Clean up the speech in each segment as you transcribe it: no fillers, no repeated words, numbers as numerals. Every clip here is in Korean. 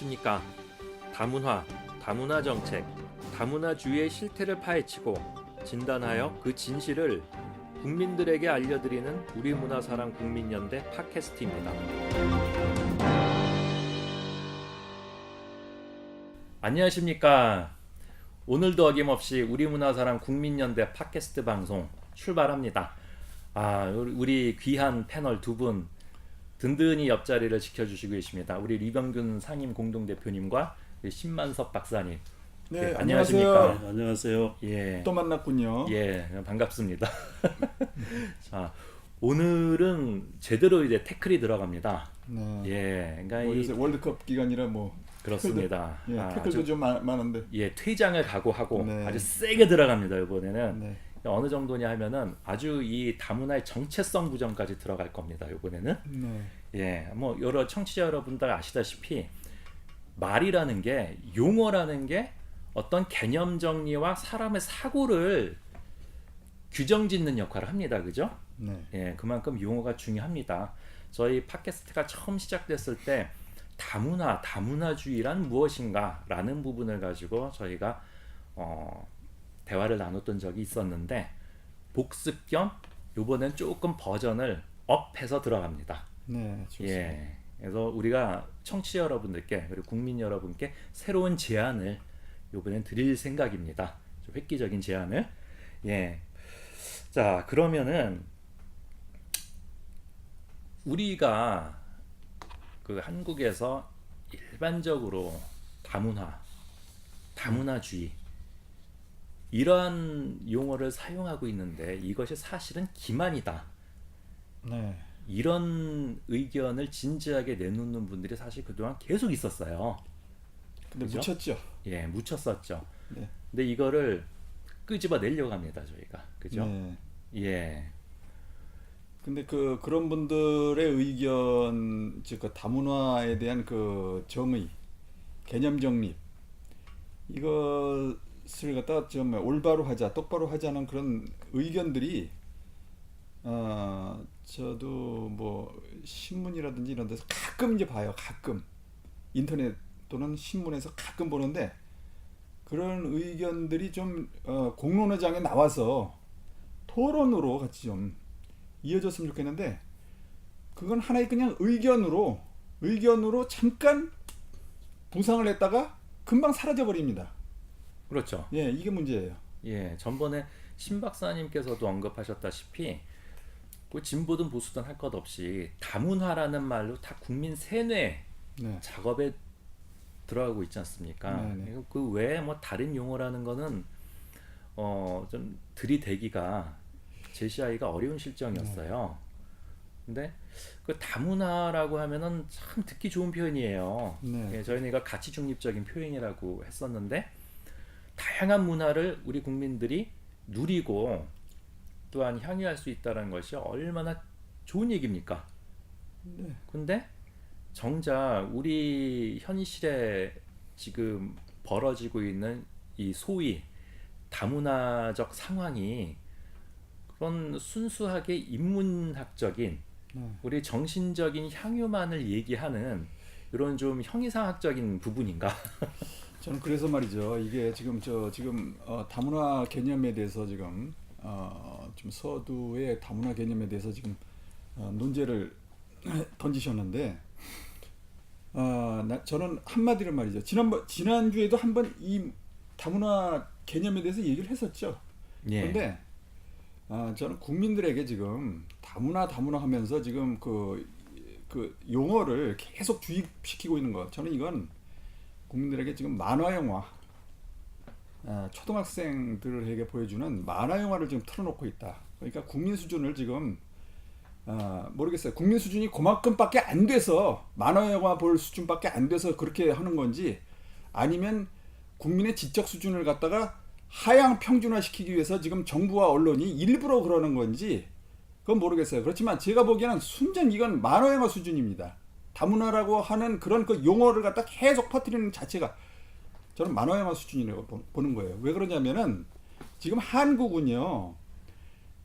안녕하십니까. 다문화, 다문화 정책, 다문화주의의 실태를 파헤치고 진단하여 그 진실을 국민들에게 알려드리는 우리문화사랑 국민연대 팟캐스트입니다. 안녕하십니까. 오늘도 어김없이 우리문화사랑 국민연대 팟캐스트 방송 출발합니다. 우리 귀한 패널 두 분 든든히 옆자리를 지켜주시고 계십니다. 우리 리병균 상임 공동대표님과 신만섭 박사님. 네, 안녕하십니까. 네, 안녕하세요. 예. 또 만났군요. 예, 반갑습니다. 자, 오늘은 제대로 이제 태클이 들어갑니다. 네. 예, 그러니까 뭐 요새 월드컵 기간이라 뭐 그렇습니다. 태클도 좀 많은데. 예, 퇴장을 각오하고 네. 아주 세게 들어갑니다. 이번에는. 네. 어느 정도냐 하면은 아주 이 다문화의 정체성 부정까지 들어갈 겁니다. 이번에는. 네. 예, 뭐 여러 청취자 여러분들 아시다시피 말이라는 게, 용어라는 게 어떤 개념 정리와 사람의 사고를 규정짓는 역할을 합니다. 그죠? 네. 예, 그만큼 용어가 중요합니다. 저희 팟캐스트가 처음 시작됐을 때 다문화, 다문화주의란 무엇인가 라는 부분을 가지고 저희가 대화를 나눴던 적이 있었는데, 복습 겸 이번엔 조금 버전을 업해서 들어갑니다. 네, 좋습니다. 예, 그래서 우리가 청취자 여러분들께 그리고 국민 여러분께 새로운 제안을 이번엔 드릴 생각입니다. 좀 획기적인 제안을. 예, 자, 그러면은 우리가 그 한국에서 일반적으로 다문화, 다문화주의 이러한 용어를 사용하고 있는데 이것이 사실은 기만이다. 네. 이런 의견을 진지하게 내놓는 분들이 사실 그동안 계속 있었어요. 근데 그죠? 묻혔죠. 예, 묻혔었죠. 네. 근데 이거를 끄집어 내려고 합니다, 저희가. 그죠? 네. 예. 근데 그런 분들의 의견, 즉 그 다문화에 대한 그 정의, 개념 정립, 이것을 갖다가 좀 올바로 하자, 똑바로 하자는 그런 의견들이 저도 뭐 신문이라든지 이런 데서 가끔 이제 봐요. 가끔 인터넷 또는 신문에서 가끔 보는데, 그런 의견들이 좀 공론회장에 나와서 토론으로 같이 좀 이어졌으면 좋겠는데, 그건 하나의 그냥 의견으로 잠깐 부상을 했다가 금방 사라져 버립니다. 그렇죠. 예, 이게 문제예요. 예, 전번에 신 박사님께서도 언급하셨다시피 그 진보든 보수든 할 것 없이 다문화라는 말로 다 국민 세뇌 네. 작업에 들어가고 있지 않습니까? 네네. 그 외에 뭐 다른 용어라는 거는 좀 들이대기가 제시하기가 어려운 실정이었어요. 근데 그 다문화라고 하면은 참 듣기 좋은 표현이에요. 네. 예, 저희는 이거 가치 중립적인 표현이라고 했었는데, 다양한 문화를 우리 국민들이 누리고 또한 향유할 수 있다는 것이 얼마나 좋은 얘기입니까? 네. 근데 정작 우리 현실에 지금 벌어지고 있는 이 소위 다문화적 상황이 그런 순수하게 인문학적인 네. 우리 정신적인 향유만을 얘기하는 이런 좀 형이상학적인 부분인가? 저는 그래서 말이죠. 이게 지금 다문화 개념에 대해서 지금 좀 서두의 다문화 개념에 대해서 지금 논제를 던지셨는데, 저는 한마디로 말이죠. 지난주에도 한번 이 다문화 개념에 대해서 얘기를 했었죠. 예. 그런데 저는 국민들에게 지금 다문화 하면서 지금 그 용어를 계속 주입시키고 있는 것, 저는 이건 국민들에게 지금 만화 영화, 초등학생들에게 보여주는 만화 영화를 지금 틀어놓고 있다. 그러니까 국민 수준을 지금 모르겠어요. 국민 수준이 그만큼밖에 안 돼서, 만화 영화 볼 수준밖에 안 돼서 그렇게 하는 건지, 아니면 국민의 지적 수준을 갖다가 하향 평준화시키기 위해서 지금 정부와 언론이 일부러 그러는 건지, 그건 모르겠어요. 그렇지만 제가 보기에는 순전 이건 만화 영화 수준입니다. 다문화라고 하는 그런 그 용어를 갖다 계속 퍼뜨리는 자체가 저는 만화 영화 수준이라고 보는 거예요. 왜 그러냐면은 지금 한국은요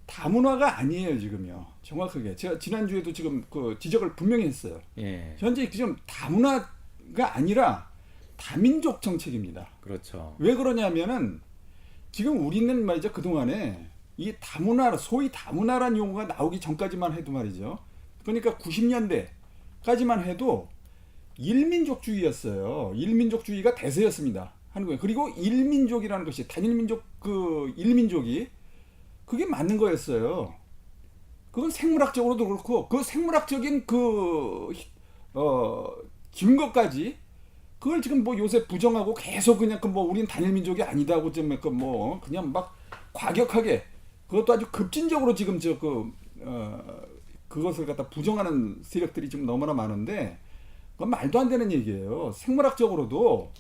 다문화가 아니에요. 지금요. 정확하게 제가 지난주에도 지금 그 지적을 분명히 했어요. 예. 현재 지금 다문화 아니라 다민족 정책입니다. 그렇죠. 왜 그러냐면은 지금 우리는 말이죠, 그동안에 이 다문화, 소위 다문화라는 용어가 나오기 전까지만 해도 말이죠. 그러니까 90년대까지만 해도 일민족주의였어요. 일민족주의가 대세였습니다. 한국에. 그리고 일민족이라는 것이 단일민족 그 일민족이 그게 맞는 거였어요. 그건 생물학적으로도 그렇고 그 생물학적인 증거까지 그걸 지금 뭐 요새 부정하고 계속 그냥 그 뭐 우린 단일민족이 아니다고 좀 뭐 그냥 막 과격하게 그것도 아주 급진적으로 지금 그것을 갖다 부정하는 세력들이 지금 너무나 많은데 그건 말도 안 되는 얘기예요. 생물학적으로도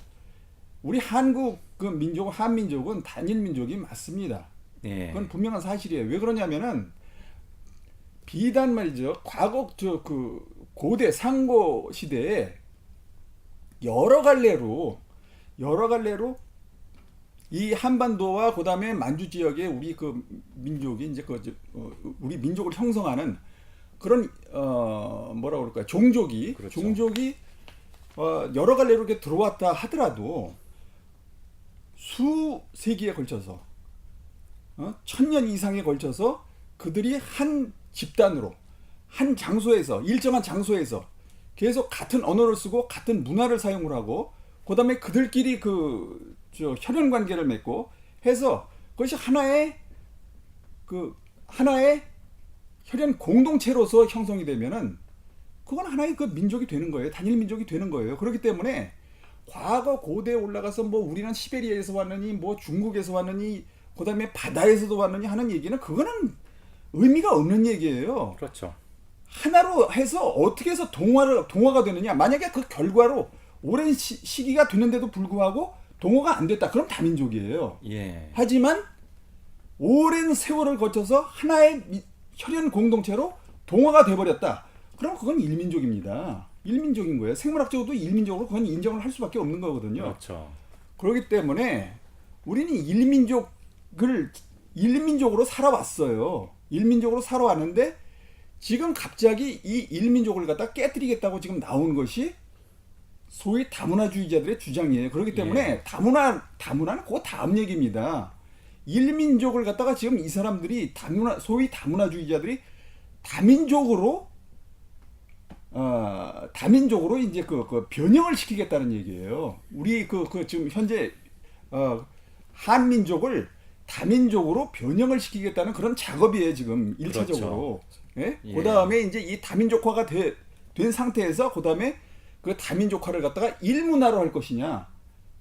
우리 한국 그 민족 한민족은 단일민족이 맞습니다. 예. 그건 분명한 사실이에요. 왜 그러냐면은 비단 말이죠. 과거 고대 상고 시대에 여러 갈래로 이 한반도와 그다음에 만주 지역의 우리 그 민족이 이제 우리 민족을 형성하는 그런 뭐라 그럴까요? 종족이 그렇죠. 여러 갈래로 이렇게 들어왔다 하더라도 수세기에 걸쳐서 1000년 이상에 걸쳐서 그들이 한 집단으로 한 장소에서 일정한 장소에서 계속 같은 언어를 쓰고 같은 문화를 사용을 하고 그다음에 그들끼리 혈연 관계를 맺고 해서 그것이 하나의 혈연 공동체로서 형성이 되면은 그건 하나의 그 민족이 되는 거예요. 단일 민족이 되는 거예요. 그렇기 때문에 과거 고대에 올라가서 뭐 우리는 시베리아에서 왔느니 뭐 중국에서 왔느니 그다음에 바다에서도 왔느니 하는 얘기는 그거는 의미가 없는 얘기예요. 그렇죠. 하나로 해서 어떻게 해서 동화가 되느냐. 만약에 그 결과로 오랜 시기가 되는데도 불구하고 동화가 안 됐다. 그럼 다민족이에요. 예. 하지만 오랜 세월을 거쳐서 하나의 혈연 공동체로 동화가 돼버렸다. 그럼 그건 일민족입니다. 일민족인 거예요. 생물학적으로도 일민족으로 그건 인정을 할 수밖에 없는 거거든요. 그렇죠. 그렇기 때문에 우리는 일민족으로 살아왔어요. 일민족으로 살아왔는데 지금 갑자기 이 일민족을 갖다 깨뜨리겠다고 지금 나온 것이 소위 다문화주의자들의 주장이에요. 그렇기 때문에 다문화는 그 다음 얘기입니다. 일민족을 갖다가 지금 이 사람들이 소위 다문화주의자들이 다민족으로 이제 그 변형을 시키겠다는 얘기예요. 우리 지금 현재 한민족을 다민족으로 변형을 시키겠다는 그런 작업이에요, 지금 1차적으로. 그렇죠. 예? 예. 그다음에 이제 이 다민족화가 된 상태에서 그다음에 그 다민족화를 갖다가 일문화로 할 것이냐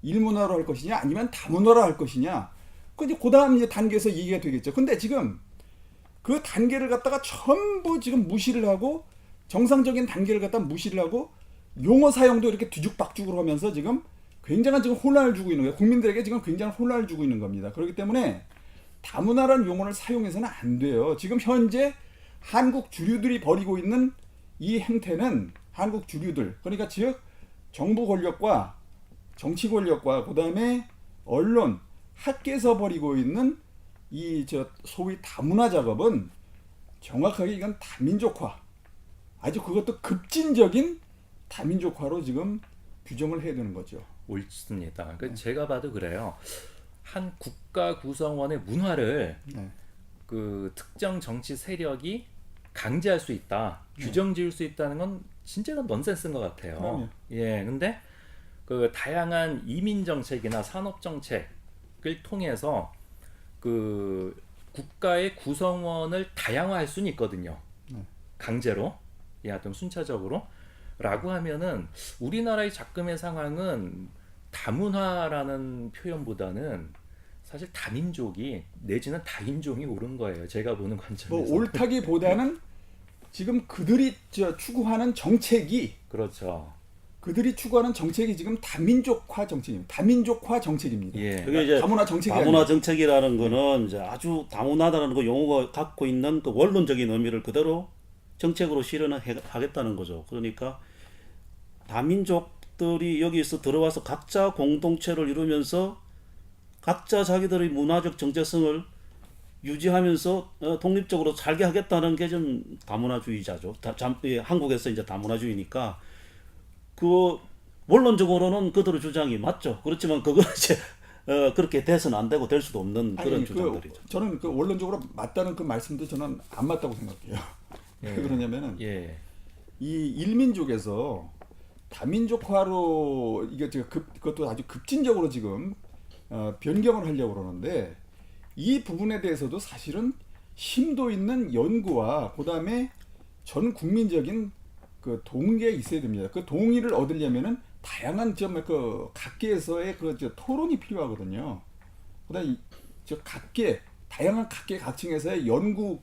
아니면 다문화로 할 것이냐. 그다음 이제 단계에서 얘기가 되겠죠. 근데 지금 그 단계를 갖다가 전부 지금 무시를 하고 정상적인 단계를 갖다 무시를 하고 용어 사용도 이렇게 뒤죽박죽으로 하면서 지금 굉장한 지금 혼란을 주고 있는 거예요. 국민들에게 지금 굉장한 혼란을 주고 있는 겁니다. 그렇기 때문에 다문화라는 용어를 사용해서는 안 돼요. 지금 현재 한국 주류들이 벌이고 있는 이 행태는 한국 주류들, 그러니까 즉 정부 권력과 정치 권력과 그다음에 언론, 학계에서 벌이고 있는 이 소위 다문화 작업은 정확하게 이건 다민족화, 아주 그것도 급진적인 다민족화로 지금 규정을 해야 되는 거죠. 옳습니다. 제가 봐도 그래요. 한 국가 구성원의 문화를 네. 그 특정 정치 세력이 강제할 수 있다, 규정 지을 수 있다는 건 진짜 넌센스인 것 같아요. 그럼요. 예, 근데 그 다양한 이민 정책이나 산업 정책을 통해서 그 국가의 구성원을 다양화할 수는 있거든요. 강제로, 예, 하여튼 순차적으로. 라고 하면은 우리나라의 작금의 상황은 다문화라는 표현보다는 사실 다민족이 내지는 다인종이 옳은 거예요. 제가 보는 관점에서. 뭐 옳다기보다는 지금 그들이 추구하는 정책이 그렇죠. 지금 다민족화 정책입니다. 다민족화 정책입니다. 예. 그게 이제 다문화 정책이 다문화 아니라. 정책이라는 거는 이제 아주 다문화라는 그 용어가 갖고 있는 그 원론적인 의미를 그대로 정책으로 실현을 하겠다는 거죠. 그러니까 다민족들이 여기서 들어와서 각자 공동체를 이루면서 각자 자기들의 문화적 정체성을 유지하면서 독립적으로 살게 하겠다는 게 좀 다문화주의자죠. 한국에서 이제 다문화주의니까 그 원론적으로는 그들의 주장이 맞죠. 그렇지만 그건 이제 그렇게 돼서는 안 되고 될 수도 없는 그런 아니, 주장들이죠. 저는 그 원론적으로 맞다는 그 말씀도 저는 안 맞다고 생각해요. 왜 그러냐면은 예. 이 일민족에서 다민족화로 이게 지금 그것도 아주 급진적으로 지금 변경을 하려고 그러는데 이 부분에 대해서도 사실은 심도 있는 연구와 그다음에 전 국민적인 그 동의가 있어야 됩니다. 그 동의를 얻으려면은 다양한 그 각계에서의 토론이 필요하거든요. 그다음에 저 다양한 각계 각층에서의 연구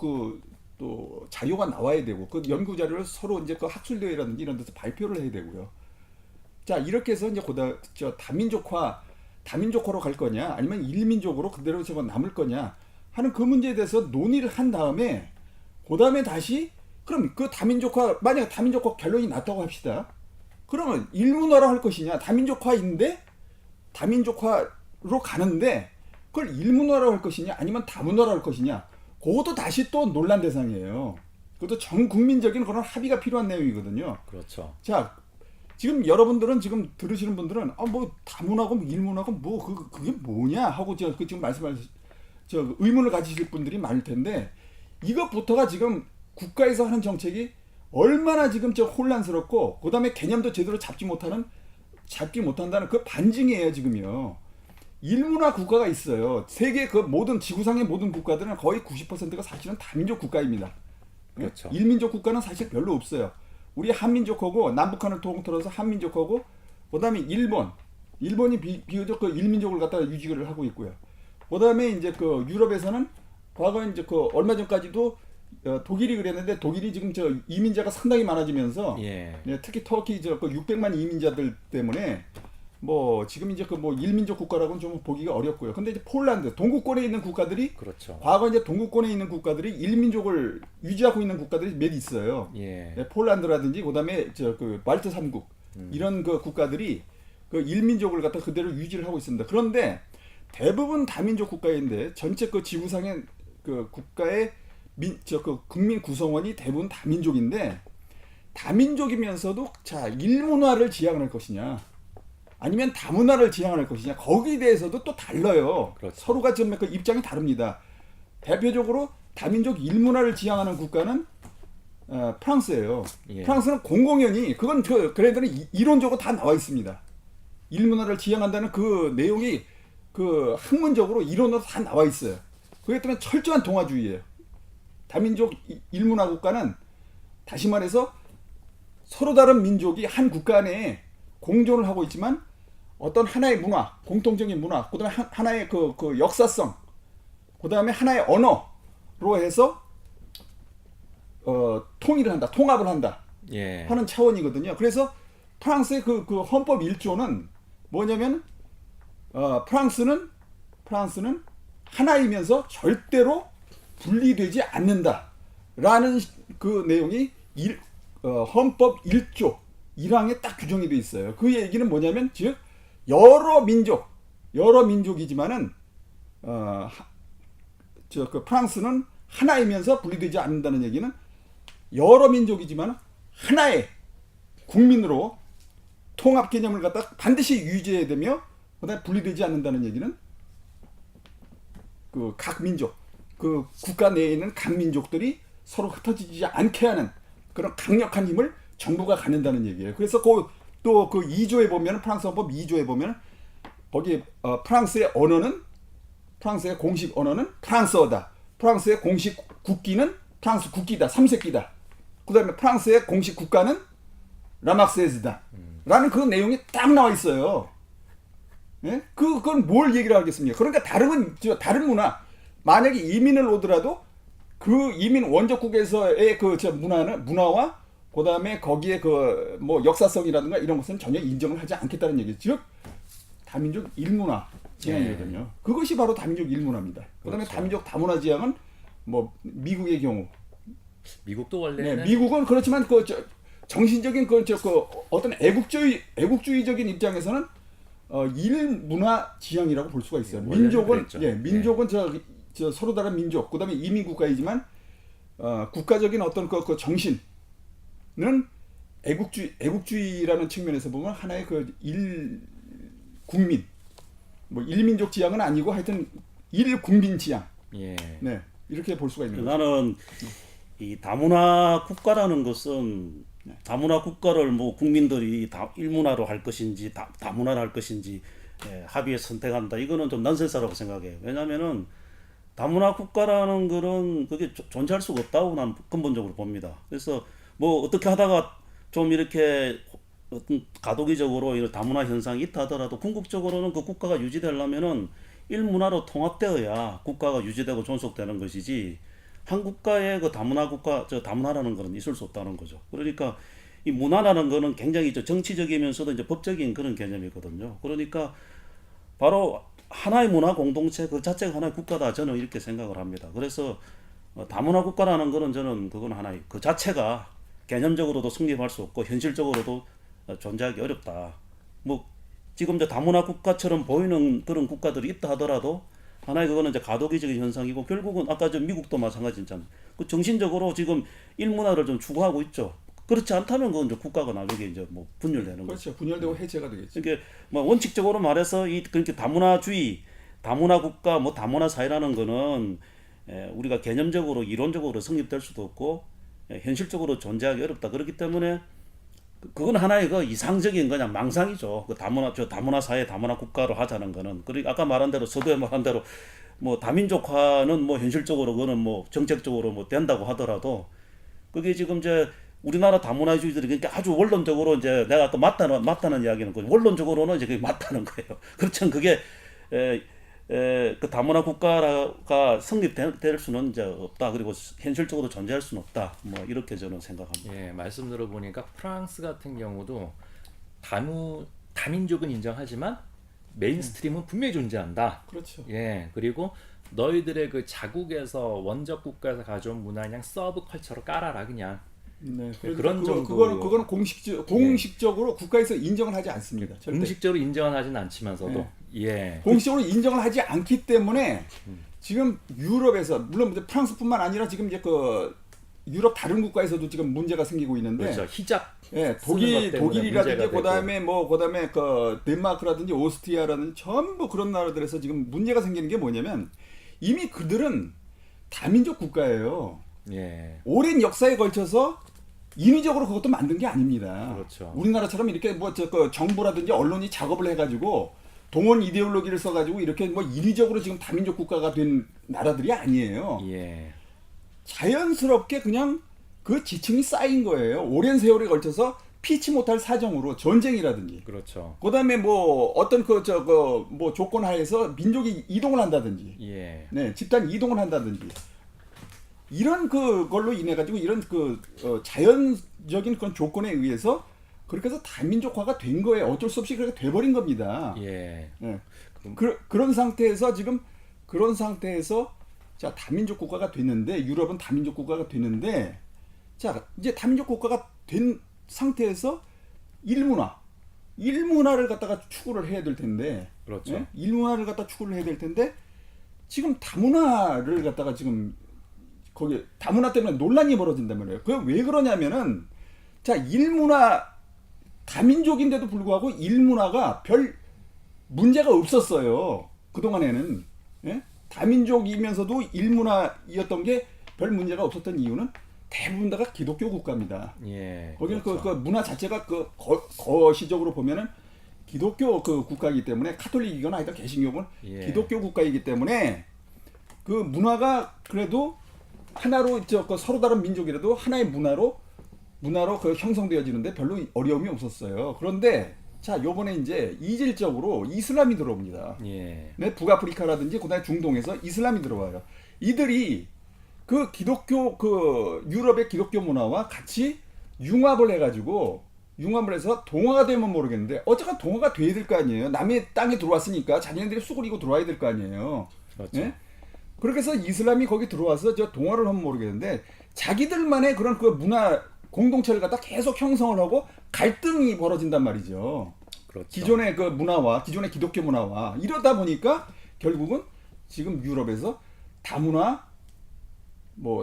또 자료가 나와야 되고 그 연구 자료를 서로 이제 그 학술대회라든지 이런 데서 발표를 해야 되고요. 자 이렇게 해서 이제 다민족화로 갈 거냐 아니면 일민족으로 그대로 저거 남을 거냐 하는 그 문제에 대해서 논의를 한 다음에 그다음에 다시 그럼 그 다민족화 만약 다민족화 결론이 났다고 합시다. 그러면 일문화로 할 것이냐 다민족화인데 다민족화로 가는데 그걸 일문화로 할 것이냐 아니면 다문화로 할 것이냐 그것도 다시 또 논란 대상이에요. 그것도 전 국민적인 그런 합의가 필요한 내용이거든요. 그렇죠. 자 지금 여러분들은 지금 들으시는 분들은 뭐 다문화고 일문화고 그게 뭐냐 하고 지금 말씀하신 의문을 가지실 분들이 많을 텐데 이것부터가 지금 국가에서 하는 정책이 얼마나 지금 혼란스럽고 그다음에 개념도 제대로 잡지 못한다는 그 반증이에요 지금요. 일문화 국가가 있어요. 세계 그 모든 지구상의 모든 국가들은 거의 90%가 사실은 다민족 국가입니다. 그렇죠. 일민족 국가는 사실 별로 없어요. 우리 한민족하고 남북한을 통틀어서 한민족하고 그다음에 일본이 비교적 그 일민족을 갖다가 유지를 하고 있고요. 그다음에 이제 그 유럽에서는 과거 이제 그 얼마 전까지도 독일이 그랬는데 독일이 지금 이민자가 상당히 많아지면서 예. 특히 터키 그 600만 이민자들 때문에 뭐 지금 이제 그 뭐 일민족 국가라고는 좀 보기가 어렵고요. 근데 이제 폴란드 동구권에 있는 국가들이 그렇죠. 과거 이제 동구권에 있는 국가들이 일민족을 유지하고 있는 국가들이 몇 있어요. 예. 폴란드라든지 그다음에 그 발트 3국 이런 그 국가들이 그 일민족을 갖다 그대로 유지를 하고 있습니다. 그런데 대부분 다민족 국가인데 전체 그 지구상의 그 국가의 그 국민 구성원이 대부분 다민족인데 다민족이면서도 자 일문화를 지향할 것이냐 아니면 다문화를 지향할 것이냐 거기에 대해서도 또 달라요. 그렇죠. 서로가 좀 그 입장이 다릅니다. 대표적으로 다민족 일문화를 지향하는 국가는 프랑스예요. 예. 프랑스는 공공연히 그건 그래도 이론적으로 다 나와 있습니다. 일문화를 지향한다는 그 내용이 그 학문적으로 이론으로 다 나와 있어요. 그렇기 때문에 철저한 동아주의예요. 다민족 일문화 국가는 다시 말해서 서로 다른 민족이 한 국가 내에 공존을 하고 있지만 어떤 하나의 문화, 공통적인 문화, 그다음에 하나의 그 역사성, 그다음에 하나의 언어로 해서 통일을 한다, 통합을 한다 예. 하는 차원이거든요. 그래서 프랑스의 그 헌법 1조는 뭐냐면 프랑스는 하나이면서 절대로 분리되지 않는다라는 그 내용이 헌법 1조 1항에 딱 규정이 돼 있어요. 그 얘기는 뭐냐면 즉 여러 민족이지만은 그 프랑스는 하나이면서 분리되지 않는다는 얘기는 여러 민족이지만 하나의 국민으로 통합 개념을 갖다 반드시 유지해야 되며 그다음에 분리되지 않는다는 얘기는 그 각 민족 그 국가 내에 있는 각 민족들이 서로 흩어지지 않게 하는 그런 강력한 힘을 정부가 갖는다는 얘기예요. 그래서 또 그 2조에 보면 프랑스 헌법 2조에 보면 거기 프랑스의 공식 언어는 프랑스어다. 프랑스의 공식 국기는 프랑스 국기다. 삼색기다. 그다음에 프랑스의 공식 국가는 라막세즈다. 라는 그 내용이 딱 나와 있어요. 예? 그건 뭘 얘기를 하겠습니까? 그러니까 다른 문화. 만약에 이민을 오더라도 그 이민 원적국에서의 문화와 그다음에 거기에 그 뭐 역사성이라든가 이런 것은 전혀 인정을 하지 않겠다는 얘기죠. 즉 다민족 일문화 지향이거든요. 네. 그것이 바로 다민족 일문화입니다. 그다음에 그렇죠. 다민족 다문화 지향은 뭐 미국의 경우, 미국도 원래는 미국은 그렇지만 정신적인 어떤 애국주의적인 입장에서는 일문화 지향이라고 볼 수가 있어요. 원래는 민족은 그랬죠. 민족은 저 서로 다른 민족, 그다음에 이민 국가이지만 국가적인 어떤 그 정신은 애국주의라는 측면에서 보면 하나의 그 일국민, 뭐 일민족 지향은 아니고 하여튼 일국민 지향. 예. 네, 이렇게 볼 수가 있는 거죠. 나는 이 다문화 국가라는 것은 다문화 국가를 뭐 국민들이 일문화로 할 것인지 다문화로 할 것인지 합의해 선택한다. 이거는 좀 넌센스라고 생각해요. 왜냐하면은 다문화 국가라는 거는 그게 존재할 수가 없다고 난 근본적으로 봅니다. 그래서 뭐 어떻게 하다가 좀 이렇게 어떤 가도기적으로 이런 다문화 현상이 있다 하더라도 궁극적으로는 그 국가가 유지되려면은 일문화로 통합되어야 국가가 유지되고 존속되는 것이지 한 국가의 그 다문화 국가 다문화라는 거는 있을 수 없다는 거죠. 그러니까 이 문화라는 거는 굉장히 정치적이면서도 이제 법적인 그런 개념이거든요. 그러니까 바로 하나의 문화 공동체 그 자체가 하나의 국가다 저는 이렇게 생각을 합니다. 그래서 다문화 국가라는 거는 저는 그건 하나의 그 자체가 개념적으로도 성립할 수 없고 현실적으로도 존재하기 어렵다. 뭐 지금 이제 다문화 국가처럼 보이는 그런 국가들이 있다 하더라도 하나의 그거는 이제 가도기적인 현상이고 결국은 아까 저 미국도 마찬가지잖아요. 그 정신적으로 지금 일문화를 좀 추구하고 있죠. 그렇지 않다면 그건 이제 국가가 나중에 이제 뭐 분열되는 거죠. 그렇죠. 분열되고 해체가 되겠죠. 그러니까 뭐 원칙적으로 말해서 이 그렇게 다문화주의, 다문화 국가, 뭐 다문화 사회라는 거는 우리가 개념적으로 이론적으로 성립될 수도 없고 현실적으로 존재하기 어렵다. 그렇기 때문에 그건 하나의 그 이상적인 그냥 망상이죠. 그 다문화 사회, 다문화 국가로 하자는 거는. 그리고 아까 말한 대로 서두에 말한 대로 뭐 다민족화는 뭐 현실적으로 그거는 뭐 정책적으로 뭐 된다고 하더라도 그게 지금 이제 우리나라 다문화주의들이 그러니까 아주 원론적으로 이제 내가 아까 맞다는 이야기는 그 원론적으로는 이제 그게 맞다는 거예요. 그렇지만 그게 그 다문화 국가가 성립될 수는 이제 없다. 그리고 현실적으로 존재할 수는 없다. 뭐 이렇게 저는 생각합니다. 예, 말씀 들어보니까 프랑스 같은 경우도 다민족은 인정하지만 메인스트림은 분명히 존재한다. 그렇죠. 예, 그리고 너희들의 그 자국에서 원적 국가에서 가져온 문화 그냥 서브 컬처로 깔아라 그냥. 네, 그런 정도. 그거는 공식적으로 국가에서 인정을 하지 않습니다. 절대. 공식적으로 인정은 하진 않지만서도 예. 공식적으로 인정을 하지 않기 때문에 지금 유럽에서 물론 이제 프랑스뿐만 아니라 지금 이제 그 유럽 다른 국가에서도 지금 문제가 생기고 있는데, 그렇죠. 히잡. 예, 쓰는 것 때문에 독일이라든지 문제가 그다음에 그 덴마크라든지 오스트리아라든지 전부 그런 나라들에서 지금 문제가 생기는 게 뭐냐면 이미 그들은 다민족 국가예요. 예. 오랜 역사에 걸쳐서 인위적으로 그것도 만든 게 아닙니다. 그렇죠. 우리나라처럼 이렇게 뭐 그 정부라든지 언론이 작업을 해가지고 동원 이데올로기를 써가지고 이렇게 뭐 인위적으로 지금 다민족 국가가 된 나라들이 아니에요. 예. 자연스럽게 그냥 그 지층이 쌓인 거예요. 오랜 세월에 걸쳐서 피치 못할 사정으로 전쟁이라든지. 그렇죠. 그다음에 뭐 어떤 뭐 조건 하에서 민족이 이동을 한다든지. 예. 네, 집단 이동을 한다든지. 이런 그걸로 인해 가지고 이런 자연적인 그런 조건에 의해서 그렇게 해서 다민족화가 된 거예요. 어쩔 수 없이 그렇게 돼버린 겁니다. 예. 네. 그런 상태에서 자 다민족 국가가 됐는데 유럽은 다민족 국가가 됐는데 자 이제 다민족 국가가 된 상태에서 일문화를 갖다가 추구를 해야 될 텐데 그렇죠. 네? 일문화를 갖다 추구를 해야 될 텐데 지금 다문화를 갖다가 지금 거기 다문화 때문에 논란이 벌어진단 말이에요. 그 왜 그러냐면은 자 일문화 다민족인데도 불구하고 일문화가 별 문제가 없었어요. 그동안에는 예? 다민족이면서도 일문화였던 게 별 문제가 없었던 이유는 대부분 다가 기독교 국가입니다. 예. 거기는 그렇죠. 그 문화 자체가 거시적으로 보면은 기독교 그 국가이기 때문에 카톨릭이거나 하여튼 개신교는 예. 기독교 국가이기 때문에 그 문화가 그래도 하나로 서로 다른 민족이라도 하나의 문화로 그 형성되어지는데 별로 어려움이 없었어요. 그런데 자 요번에 이제 이질적으로 이슬람이 들어옵니다. 예. 네, 북아프리카라든지 그다음에 중동에서 이슬람이 들어와요. 이들이 그 기독교 그 유럽의 기독교 문화와 같이 융합을 해서 동화가 되면 모르겠는데 어쨌든 동화가 돼야 될 거 아니에요. 남의 땅에 들어왔으니까 자기네들이 수그리고 들어와야 될 거 아니에요. 그렇죠. 네? 그렇게 해서 이슬람이 거기 들어와서 저 동화를 하면 모르겠는데 자기들만의 그런 그 문화 공동체를 갖다 계속 형성을 하고 갈등이 벌어진단 말이죠. 그렇죠. 기존의 그 문화와 기존의 기독교 문화와 이러다 보니까 결국은 지금 유럽에서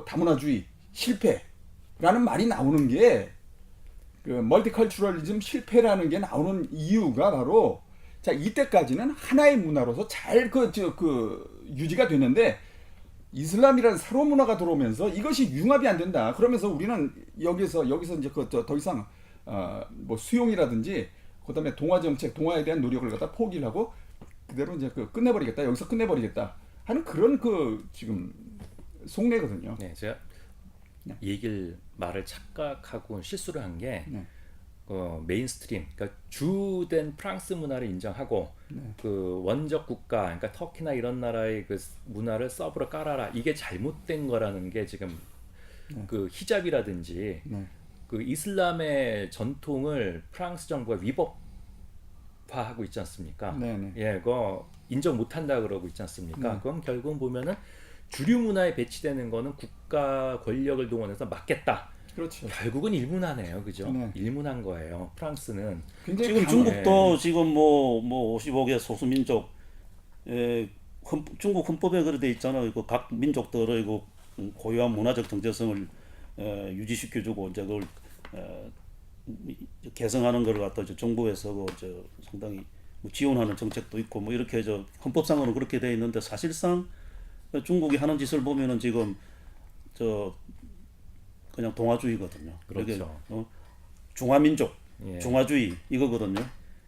다문화주의 실패라는 말이 나오는 게 그 멀티컬처럴리즘 실패라는 게 나오는 이유가 바로 자 이때까지는 하나의 문화로서 잘 유지가 됐는데 이슬람이라는 새로운 문화가 들어오면서 이것이 융합이 안 된다. 그러면서 우리는 여기서 이제 더 이상 뭐 수용이라든지 그다음에 동화 정책, 동화에 대한 노력을 갖다 포기를 하고 그대로 이제 끝내버리겠다. 여기서 끝내버리겠다 하는 그런 지금 속내거든요. 네, 제가 네. 말을 착각하고 실수를 한 게 네. 메인스트림, 그러니까 주된 프랑스 문화를 인정하고 네. 그 원적 국가, 그러니까 터키나 이런 나라의 그 문화를 서브로 깔아라, 이게 잘못된 거라는 게 지금 네. 그 히잡이라든지 네. 그 이슬람의 전통을 프랑스 정부가 위법화하고 있지 않습니까? 네네. 예, 그거 인정 못한다 그러고 있지 않습니까? 네. 그럼 결국 보면은 주류 문화에 배치되는 거는 국가 권력을 동원해서 막겠다. 그렇죠. 결국은 일문화네요, 그죠? 네. 일문화인 거예요. 프랑스는 굉장히 지금 강한- 중국도 지금 뭐 55개 소수민족 중국 헌법에 그래 돼 있잖아요. 그 각 민족들의 그 고유한 문화적 정체성을 유지시켜주고 이제 그걸 개성하는 걸 갖다 이제 정부에서 상당히 뭐 지원하는 정책도 있고 뭐 이렇게 헌법상으로 그렇게 돼 있는데 사실상 중국이 하는 짓을 보면은 지금 그냥 동아주의거든요. 그렇죠. 중화민족, 예. 중화주의 이거거든요.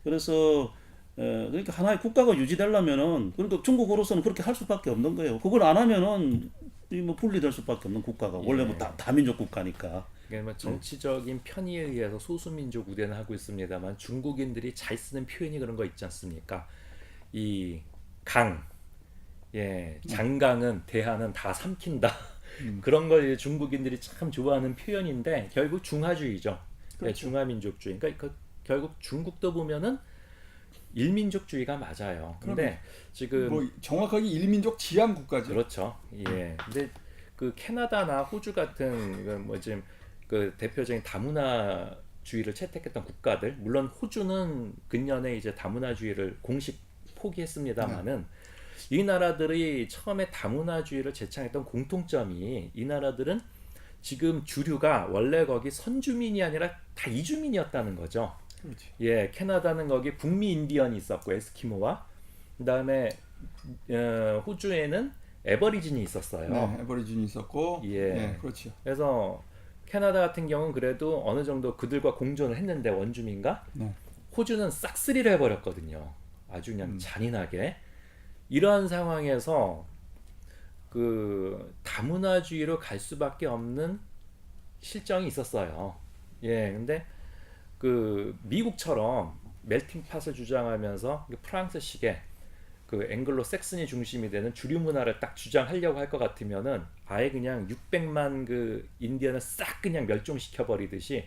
그래서 그러니까 하나의 국가가 유지되려면은 그러니까 중국으로서는 그렇게 할 수밖에 없는 거예요. 그걸 안 하면은 뭐 분리될 수밖에 없는 국가가 원래 뭐 다민족 국가니까. 이게 뭐 정치적인 편의에 의해서 소수민족 우대는 하고 있습니다만 중국인들이 잘 쓰는 표현이 그런 거 있지 않습니까? 이 강, 장강은 대하는 다 삼킨다. 그런 걸 이제 중국인들이 참 좋아하는 표현인데 결국 중화주의죠. 그렇죠. 중화민족주의. 그러니까 결국 중국도 보면은 일민족주의가 맞아요. 근데 지금 뭐 정확하게 일민족 지향 국가죠. 그렇죠. 예. 근데 그 캐나다나 호주 같은 뭐 지금 그 대표적인 다문화주의를 채택했던 국가들, 물론 호주는 근년에 이제 다문화주의를 공식 포기했습니다만은 이 나라들이 처음에 다문화주의를 제창했던 공통점이 이 나라들은 지금 주류가 원래 거기 선주민이 아니라 다 이주민이었다는 거죠. 그렇지. 예, 캐나다는 거기 북미 인디언이 있었고 에스키모와 그다음에 호주에는 에버리진이 있었어요. 네, 에버리진이 있었고, 예. 네, 그렇죠. 그래서 캐나다 같은 경우는 그래도 어느 정도 그들과 공존을 했는데 원주민과 네. 호주는 싹쓸이를 해버렸거든요. 아주 그냥 잔인하게. 이러한 상황에서 그 다문화주의로 갈 수밖에 없는 실정이 있었어요. 예, 근데 그 미국처럼 멜팅 팟을 주장하면서 프랑스식의 그 앵글로 섹슨이 중심이 되는 주류 문화를 딱 주장하려고 할 것 같으면은 아예 그냥 600만 그 인디언을 싹 그냥 멸종시켜 버리듯이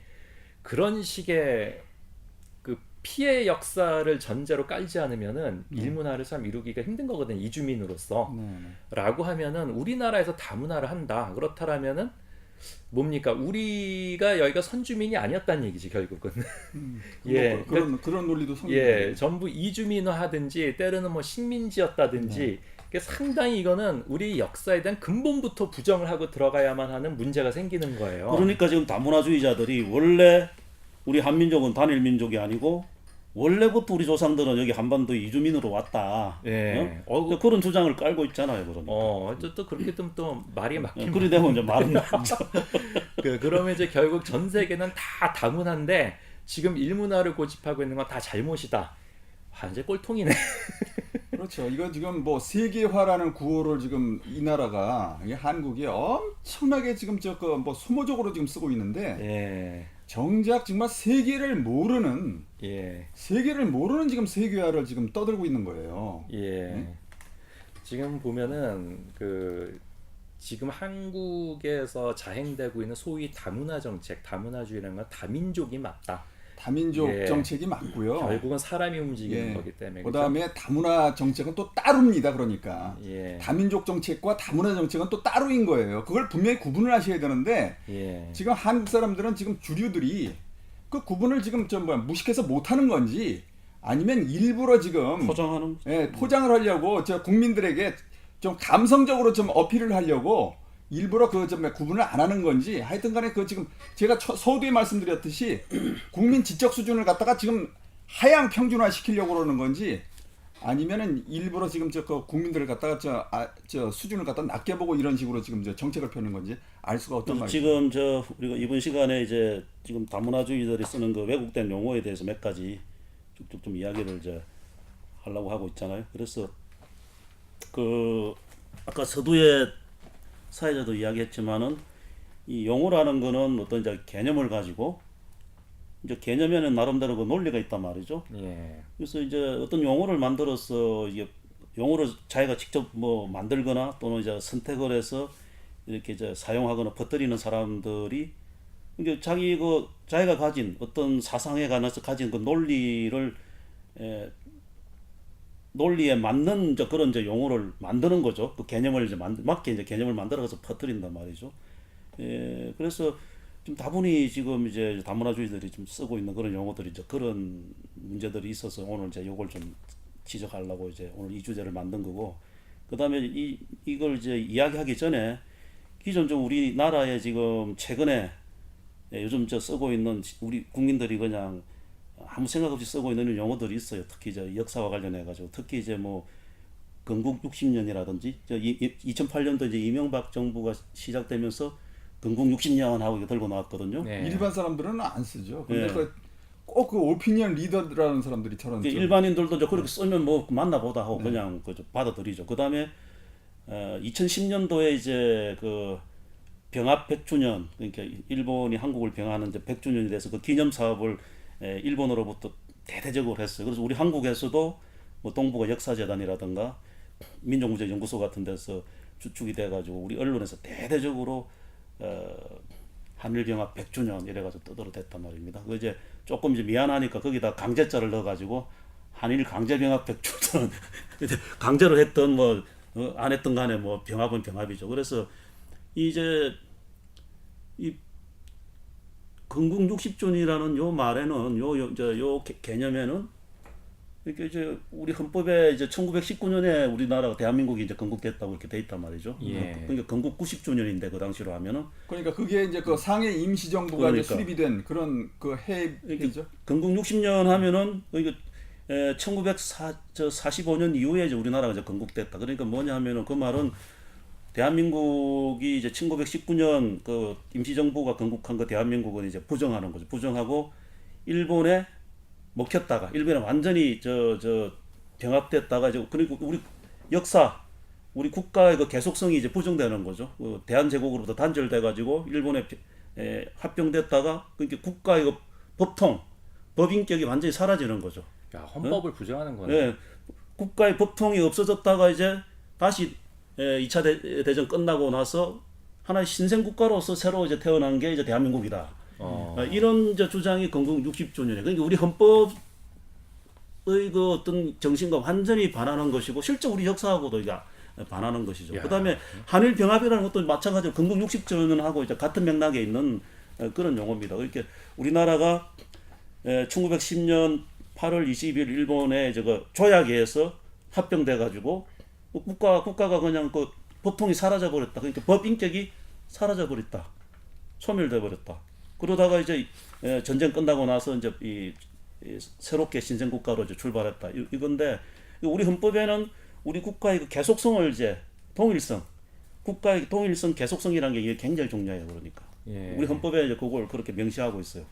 그런 식의 그 피해 역사를 전제로 깔지 않으면은 일문화를 참 이루기가 힘든 거거든요. 이주민으로서. 네, 네. 라고 하면은 우리나라에서 다문화를 한다. 그렇다라면은 뭡니까? 우리가 여기가 선주민이 아니었다는 얘기지 결국은. 예, 뭐 그런 논리도 성립. 예, 전부 이주민화하든지 때로는 뭐 식민지였다든지 상당히 이거는 우리 역사에 대한 근본부터 부정을 하고 들어가야만 하는 문제가 생기는 거예요. 그러니까 지금 다문화주의자들이 원래 우리 한민족은 단일 민족이 아니고 원래부터 우리 조상들은 여기 한반도 이주민으로 왔다. 예. 어? 그런 주장을 깔고 있잖아요. 그러니까. 또 그렇게 되면 또 말이 막히면 그리 되면 이제 말은 나죠. 그러면 이제 결국 전 세계는 다 다문화인데 지금 일문화를 고집하고 있는 건 다 잘못이다. 완전 꼴통이네. 그렇죠. 이거 지금 뭐 세계화라는 구호를 지금 이 나라가 이 한국이 엄청나게 지금 뭐 소모적으로 지금 쓰고 있는데 예. 정작 정말 세계를 모르는 지금 세계화를 지금 떠들고 있는 거예요. 예. 지금 보면은 그 지금 한국에서 자행되고 있는 소위 다문화 정책, 다문화주의라는 건 다민족이 맞다. 다민족 정책이 맞고요. 결국은 사람이 움직이는 거기 때문에. 그다음에 다문화 정책은 또 따로입니다. 그러니까 다민족 정책과 다문화 정책은 또 따로인 거예요. 그걸 분명히 구분을 하셔야 되는데 지금 한국 사람들은 지금 주류들이 그 구분을 지금 무식해서 못하는 건지 아니면 일부러 지금 포장하는 포장을 하려고 국민들에게 좀 감성적으로 좀 어필을 하려고 일부러 구분을 안 하는 건지 하여튼간에 그 지금 제가 서두에 말씀드렸듯이 국민 지적 수준을 갖다가 지금 하향 평준화 시키려고 그러는 건지 아니면은 일부러 지금 그 국민들을 갖다가 저 수준을 갖다 낮게 보고 이런 식으로 지금 정책을 펴는 건지 알 수가 없단 말이죠. 지금 우리가 이번 시간에 이제 지금 다문화주의들이 쓰는 그 왜곡된 용어에 대해서 몇 가지 쭉쭉 좀 이야기를 하려고 하고 있잖아요. 그래서 그 아까 서두에 사회자도 이야기했지만은 이 용어라는 거는 어떤 이제 개념을 가지고 이제 개념에는 나름대로 그 논리가 있단 말이죠. 예. 그래서 이제 어떤 용어를 만들어서 이게 용어를 자기가 직접 뭐 만들거나 또는 이제 선택을 해서 이렇게 이제 사용하거나 퍼뜨리는 사람들이 이게 자기가 가진 어떤 사상에 관해서 가진 그 논리에 맞는 이제 그런 이제 용어를 만드는 거죠. 그 개념을 이제 맞게 이제 개념을 만들어서 퍼뜨린단 말이죠. 그래서 좀 다분히 지금 이제 다문화주의들이 좀 쓰고 있는 그런 용어들이 이제 그런 문제들이 있어서 오늘 이제 요걸 좀 지적하려고 이제 오늘 이 주제를 만든 거고, 그다음에 이걸 이제 이야기하기 전에 기존 좀 우리나라에 지금 최근에 요즘 쓰고 있는 우리 국민들이 그냥 아무 생각 없이 쓰고 있는 용어들이 있어요. 특히 이제 역사와 관련해 가지고 특히 이제 뭐 건국 60년이라든지 2008년도 이제 이명박 정부가 시작되면서 건국 60년 하고 이거 들고 나왔거든요. 네. 일반 사람들은 안 쓰죠. 근데 네. 꼭 그 오피니언 리더라는 사람들이 저런 일반인들도 이제 그렇게 쓰면 뭐 만나보다 하고 그냥 받아들이죠. 그 다음에 2010년도에 이제 그 병합 100주년, 그러니까 일본이 한국을 병합하는 이제 100주년이 돼서 그 기념 사업을 일본으로부터 대대적으로 했어요. 그래서 우리 한국에서도 뭐 동북아 역사재단이라든가 민족문제연구소 같은 데서 주축이 돼가지고 우리 언론에서 대대적으로 한일병합 100주년 이래가지고 떠들어댔단 말입니다. 그 이제 조금 이제 미안하니까 거기다 강제자를 넣어가지고 한일 강제병합 100주년 강제로 했던 뭐 안 했던 간에 뭐 병합은 병합이죠. 그래서 이제 이 건국 60주년이라는 요 말에는 요 개념에는 이렇게 이제 우리 헌법에 이제 1919년에 우리나라가 대한민국이 이제 건국됐다고 이렇게 돼 있단 말이죠. 예. 그러니까 건국 90주년인데 그 당시로 하면은 그러니까 그게 이제 그 상해 임시정부가 이제 수립이 된 그런 그 해죠. 건국 60년 하면은 이거 1945년 이후에 이제 우리나라가 이제 건국됐다. 그러니까 뭐냐 하면은 그 말은 대한민국이 이제 1919년 그 임시정부가 건국한 그 대한민국은 이제 부정하는 거죠. 부정하고 일본에 먹혔다가 일본에 완전히 병합됐다가 이제 그리고 우리 역사 우리 국가의 그 계속성이 이제 부정되는 거죠. 그 대한제국으로부터 단절돼 가지고 일본에 합병됐다가 그러니까 국가의 그 법인격이 완전히 사라지는 거죠. 야, 헌법을 부정하는 거네. 네, 국가의 법통이 없어졌다가 이제 다시 2차 대전 끝나고 나서 하나의 신생 국가로서 새로 이제 태어난 게 이제 대한민국이다. 이런 이제 주장이 건국 60주년에 그러니까 우리 헌법의 그 어떤 정신과 완전히 반하는 것이고 실제 우리 역사하고도 이게 반하는 것이죠. 그다음에 한일 병합이라는 것도 마찬가지로 건국 60주년하고 이제 같은 맥락에 있는 그런 용어입니다. 이렇게 우리나라가 1910년 8월 20일 일본에 그 조약에 의해서 합병돼 가지고 국가가 그냥 그 법통이 사라져 버렸다. 그러니까 법 인격이 사라져 버렸다. 소멸돼 버렸다. 그러다가 이제 전쟁 끝나고 나서 이제 이 새롭게 신생 국가로 이제 출발했다. 이건데 우리 헌법에는 우리 국가의 그 계속성을 이제 통일성, 국가의 통일성, 계속성이라는 게 굉장히 중요해요. 그러니까 예. 우리 헌법에 이제 그걸 그렇게 명시하고 있어요.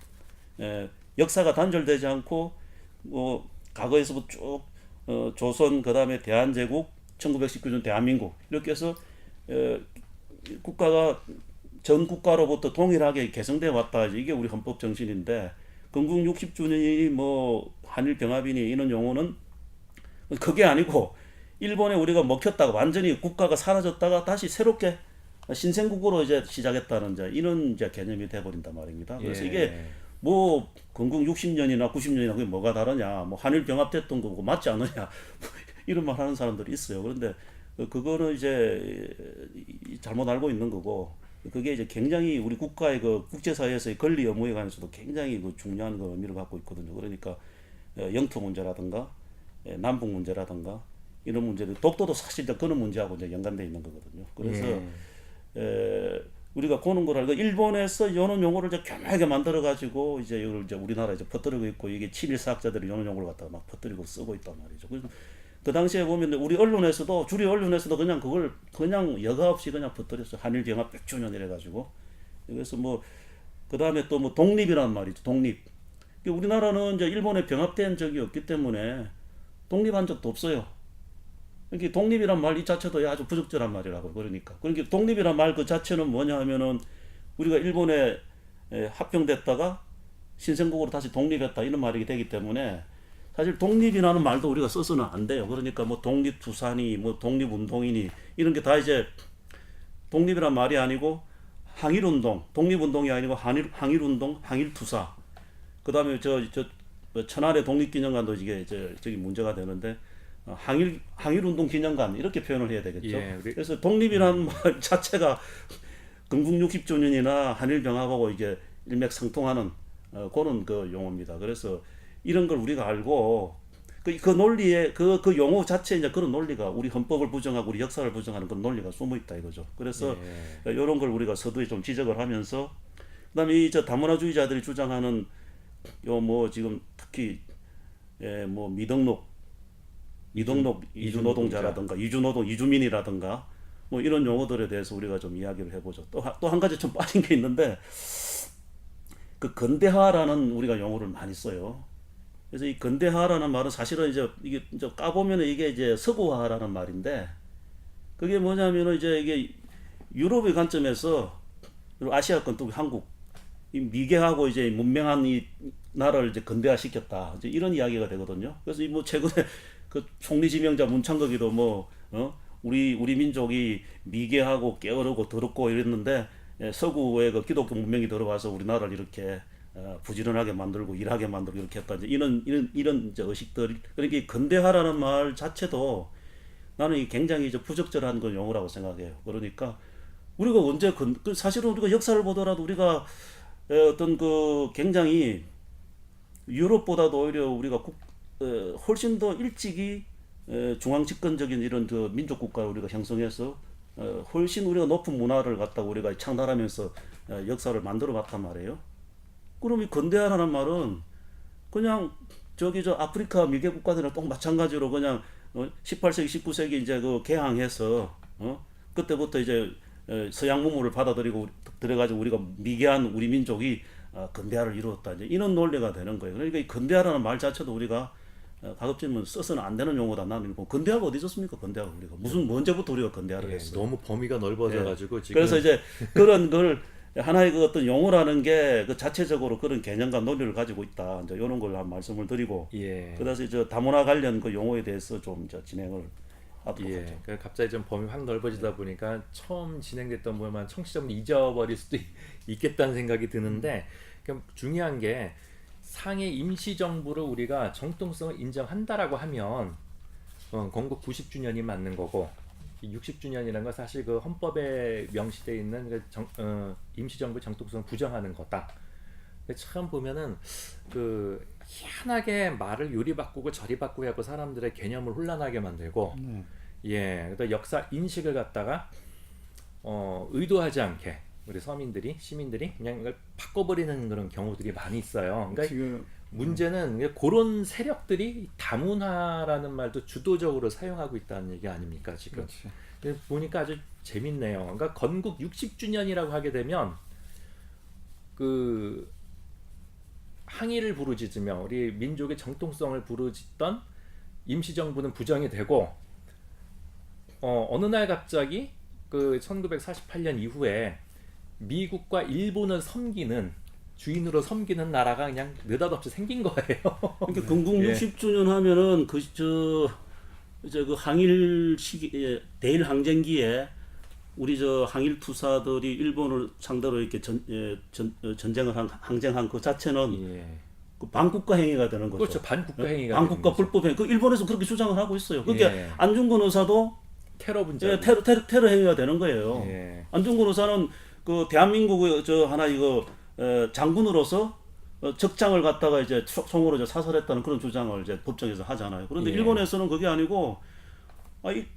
역사가 단절되지 않고 과거에서부터 쭉 조선 그다음에 대한제국 1919년 대한민국 이렇게 해서 국가가 전 국가로부터 동일하게 개성되어 왔다. 이게 우리 헌법 정신인데 건국 60주년이 뭐 한일 병합이니 이런 용어는 그게 아니고 일본에 우리가 먹혔다가 완전히 국가가 사라졌다가 다시 새롭게 신생국으로 이제 시작했다는 이런 이제 개념이 돼버린단 말입니다. 그래서 이게 뭐 건국 60년이나 90년이나 그게 뭐가 다르냐, 뭐 한일 병합됐던 거고 맞지 않느냐 이런 말 하는 사람들이 있어요. 그런데 그거는 이제 잘못 알고 있는 거고 그게 이제 굉장히 우리 국가의 그 국제사회에서의 권리 의무에 관해서도 굉장히 그 중요한 그 의미를 갖고 있거든요. 그러니까 영토 문제라든가 남북 문제라든가 이런 문제들 독도도 사실 그런 문제하고 이제 연관돼 있는 거거든요. 그래서 우리가 고는 걸 알고 일본에서 요런 용어를 이제 교묘하게 만들어 가지고 이제 이걸 이제 우리나라에 이제 퍼뜨리고 있고 이게 친일 사학자들이 요런 용어를 갖다가 막 퍼뜨리고 쓰고 있단 말이죠. 그 당시에 보면 우리 언론에서도 주류 언론에서도 그냥 그걸 그냥 여과 없이 그냥 퍼뜨렸어요. 한일 병합 100주년 이래 가지고. 그래서 뭐 그다음에 또 뭐 독립이란 말이죠. 독립. 우리나라는 이제 일본에 병합된 적이 없기 때문에 독립한 적도 없어요. 그러니까 독립이란 말 이 자체도 아주 부적절한 말이라고. 그러니까 독립이란 말 그 자체는 뭐냐 하면은 우리가 일본에 합병됐다가 신생국으로 다시 독립했다 이런 말이 되기 때문에 사실 독립이라는 말도 우리가 써서는 안 돼요. 그러니까 뭐 독립투사니 뭐 독립운동이니 이런 게 다 이제 독립이란 말이 아니고 항일운동, 독립운동이 아니고 항일운동, 항일투사. 그다음에 저 천안의 독립기념관도 이게 저기 문제가 되는데 항일운동 기념관 이렇게 표현을 해야 되겠죠. 예, 그래서 독립이라는 말 자체가 건국 60주년이나 한일병합하고 이게 일맥상통하는 그런 그 용어입니다. 그래서 이런 걸 우리가 알고 그 논리에 그 용어 자체에 이제 그런 논리가 우리 헌법을 부정하고 우리 역사를 부정하는 그런 논리가 숨어 있다 이거죠. 그래서 이런 걸 우리가 서두에 좀 지적을 하면서 그다음에 이 저 다문화주의자들이 주장하는 요 뭐 지금 특히 뭐 미등록 이주노동자라든가 이주민이라든가 뭐 이런 용어들에 대해서 우리가 좀 이야기를 해보죠. 또 한 가지 좀 빠진 게 있는데 그 근대화라는 우리가 용어를 많이 써요. 그래서 이 근대화라는 말은 사실은 이제 이게 까보면은 이게 이제 서구화라는 말인데 그게 뭐냐면은 이제 이게 유럽의 관점에서 그리고 아시아권 또 한국 이 미개하고 이제 문명한 이 나라를 이제 근대화시켰다 이제 이런 이야기가 되거든요. 그래서 이 뭐 최근에 그 총리 지명자 문창극이도 뭐 우리 민족이 미개하고 게으르고 더럽고 이랬는데 서구의 그 기독교 문명이 들어와서 우리나라를 이렇게 부지런하게 만들고 일하게 만들고 이렇게 했다. 이제 이런 이제 의식들. 그러니까 이 근대화라는 말 자체도 나는 이 굉장히 이제 부적절한 그 용어라고 생각해요. 그러니까 우리가 언제 사실은 우리가 역사를 보더라도 우리가 어떤 그 굉장히 유럽보다도 오히려 우리가 훨씬 더 일찍이 중앙 집권적인 이런 그 민족 국가를 우리가 형성해서 훨씬 우리가 높은 문화를 갖다가 우리가 창달하면서 역사를 만들어 봤단 말이에요. 그럼 이 근대화라는 말은 그냥 저 아프리카 미개 국가들이랑 또 마찬가지로 그냥 18세기 19세기 이제 그 개항해서 그때부터 이제 서양 문물을 받아들이고 들어가지고 우리가 미개한 우리 민족이 근대화를 이루었다 이제 이런 논리가 되는 거예요. 그러니까 이 근대화라는 말 자체도 우리가 가급적이면 써서는 안 되는 용어다. 나는 근대화가 어디 있었습니까? 근대화가 우리가 무슨 언제부터 우리가 근대화를 했어요? 너무 범위가 넓어져가지고 지금 그래서 이제 그런 걸 하나의 그 어떤 용어라는 게 그 자체적으로 그런 개념과 논리를 가지고 있다. 이제 이런 걸 한 말씀을 드리고 그래서 이제 다문화 관련 그 용어에 대해서 좀 이제 진행을 하도록 하죠. 그러니까 갑자기 좀 범위 확 넓어지다 보니까 처음 진행됐던 부분만 청취자분 잊어버릴 수도 있겠다는 생각이 드는데 그러니까 중요한 게 상해 임시정부를 우리가 정통성을 인정한다라고 하면 건국 90주년이 맞는 거고 60주년이라는 건 사실 그 헌법에 명시되어 있는 그 임시정부 정통성을 부정하는 거다. 참 보면은 그 희한하게 말을 요리 바꾸고 저리 바꾸고 하고 사람들의 개념을 혼란하게 만들고 그래서 역사 인식을 갖다가 의도하지 않게 우리 시민들이 그냥 이걸 바꿔버리는 그런 경우들이 많이 있어요. 그러니까 지금 문제는 그런 세력들이 다문화라는 말도 주도적으로 사용하고 있다는 얘기 아닙니까 지금? 보니까 아주 재밌네요. 그러니까 건국 60주년이라고 하게 되면 그 항의를 부르짖으며 우리 민족의 정통성을 부르짖던 임시정부는 부정이 되고 어느 날 갑자기 그 1948년 이후에 미국과 일본을 주인으로 섬기는 나라가 그냥 느닷없이 생긴 거예요. 그러니까 건국 60주년 하면은 이제 그 항일 시기에 대일 항쟁기에 우리 항일 투사들이 일본을 상대로 이렇게 전쟁을 항쟁한 그 자체는 그 반국가 행위가 되는 거죠. 그렇죠. 반국가 행위가 반국가 불법 행위. 그 일본에서 그렇게 주장을 하고 있어요. 그게 안중근 의사도 테러 분자. 테러 행위가 되는 거예요. 안중근 의사는 그 대한민국의 장군으로서 적장을 갖다가 이제 총으로 이제 사살했다는 그런 주장을 이제 법정에서 하잖아요. 그런데 일본에서는 그게 아니고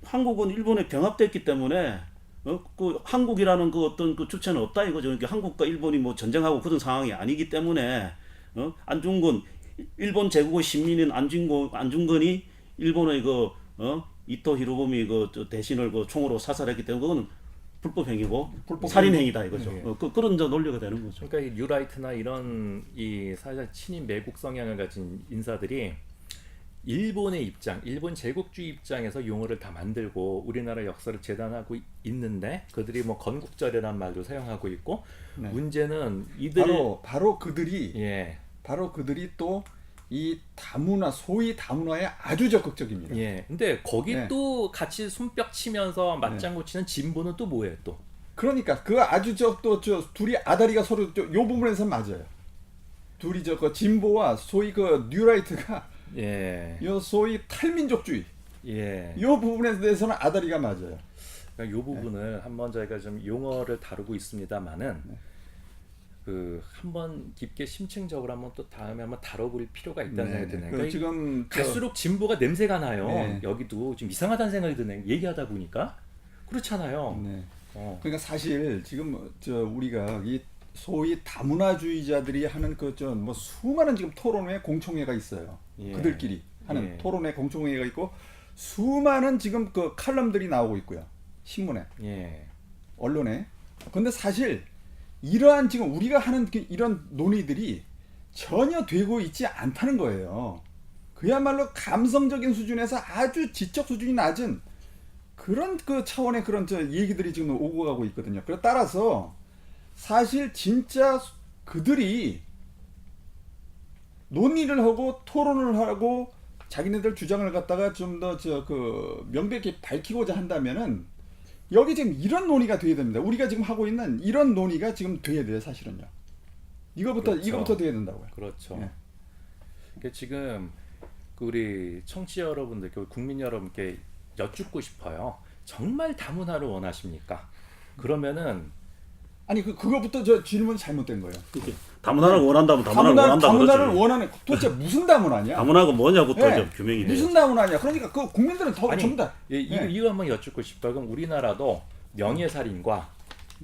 한국은 일본에 병합됐기 때문에 그 한국이라는 그 어떤 그 주체는 없다 이거죠. 그러니까 한국과 일본이 뭐 전쟁하고 그런 상황이 아니기 때문에 안중근 일본 제국의 신민인 안중근이 일본의 그 이토 히로부미 그 대신을 그 총으로 사살했기 때문에 그거는 불법 행위고 살인 행위다 이거죠. 네. 그런 저 논리가 되는 거죠. 그러니까 이 뉴라이트나 이런 이 사실 친인 매국 성향을 가진 인사들이 일본의 입장, 일본 제국주의 입장에서 용어를 다 만들고 우리나라 역사를 재단하고 있는데 그들이 뭐 건국절이라는 말도 사용하고 있고 네. 문제는 이들 바로 그들이 예. 바로 그들이 또 이 다문화 소위 다문화에 아주 적극적입니다. 예. 근데 거기 네. 또 같이 손뼉 치면서 맞장구 치는 진보는 또 뭐예요, 또? 그러니까 그 아주 저 둘이 아다리가 서로 요 부분에서 맞아요. 둘이 그 진보와 소위 그 뉴라이트가 예. 요 소위 탈민족주의 예. 요 부분에 대해서는 아다리가 맞아요. 그러니까 이 부분을 한번 저희가 좀 용어를 다루고 있습니다만은 그 한번 깊게 심층적으로 한번 또 다음에 한번 다뤄볼 필요가 있다는 생각이 드네요. 그 그러니까 지금 갈수록 진보가 냄새가 나요. 네. 여기도 좀 이상하다는 생각이 드네요. 얘기하다 보니까 그렇잖아요. 네. 그러니까 사실 지금 우리가 이 소위 다문화주의자들이 하는 뭐 수많은 지금 토론회 공청회가 있어요. 예. 그들끼리 하는 예. 토론회 공청회가 있고 수많은 지금 그 칼럼들이 나오고 있고요. 신문에, 예. 언론에. 근데 사실 이러한 지금 우리가 하는 이런 논의들이 전혀 되고 있지 않다는 거예요. 그야말로 감성적인 수준에서 아주 지적 수준이 낮은 그런 그 차원의 그런 얘기들이 지금 오고 가고 있거든요. 그래 따라서 사실 진짜 그들이 논의를 하고 토론을 하고 자기네들 주장을 갖다가 좀 더 명백히 밝히고자 한다면은 여기 지금 이런 논의가 돼야 됩니다. 우리가 지금 하고 있는 이런 논의가 지금 돼야 돼요, 사실은요. 그렇죠. 이거부터 돼야 된다고요. 그렇죠. 예. 그러니까 지금 그 우리 청취자 여러분들께 국민 여러분께 여쭙고 싶어요. 정말 다문화를 원하십니까? 그러면은 아니 그거부터 질문 잘못된 거예요. 다문화를 원한다면 다문화를 원한다 다문화를 그러지. 원하는 도대체 무슨 다문화냐? 다문화가 뭐냐부터 네. 좀 규명이 돼요. 무슨 다문화냐? 그러니까 그 국민들은 더 아니, 전부 다 이거 한번 여쭙고 싶어요. 그럼 우리나라도 명예살인과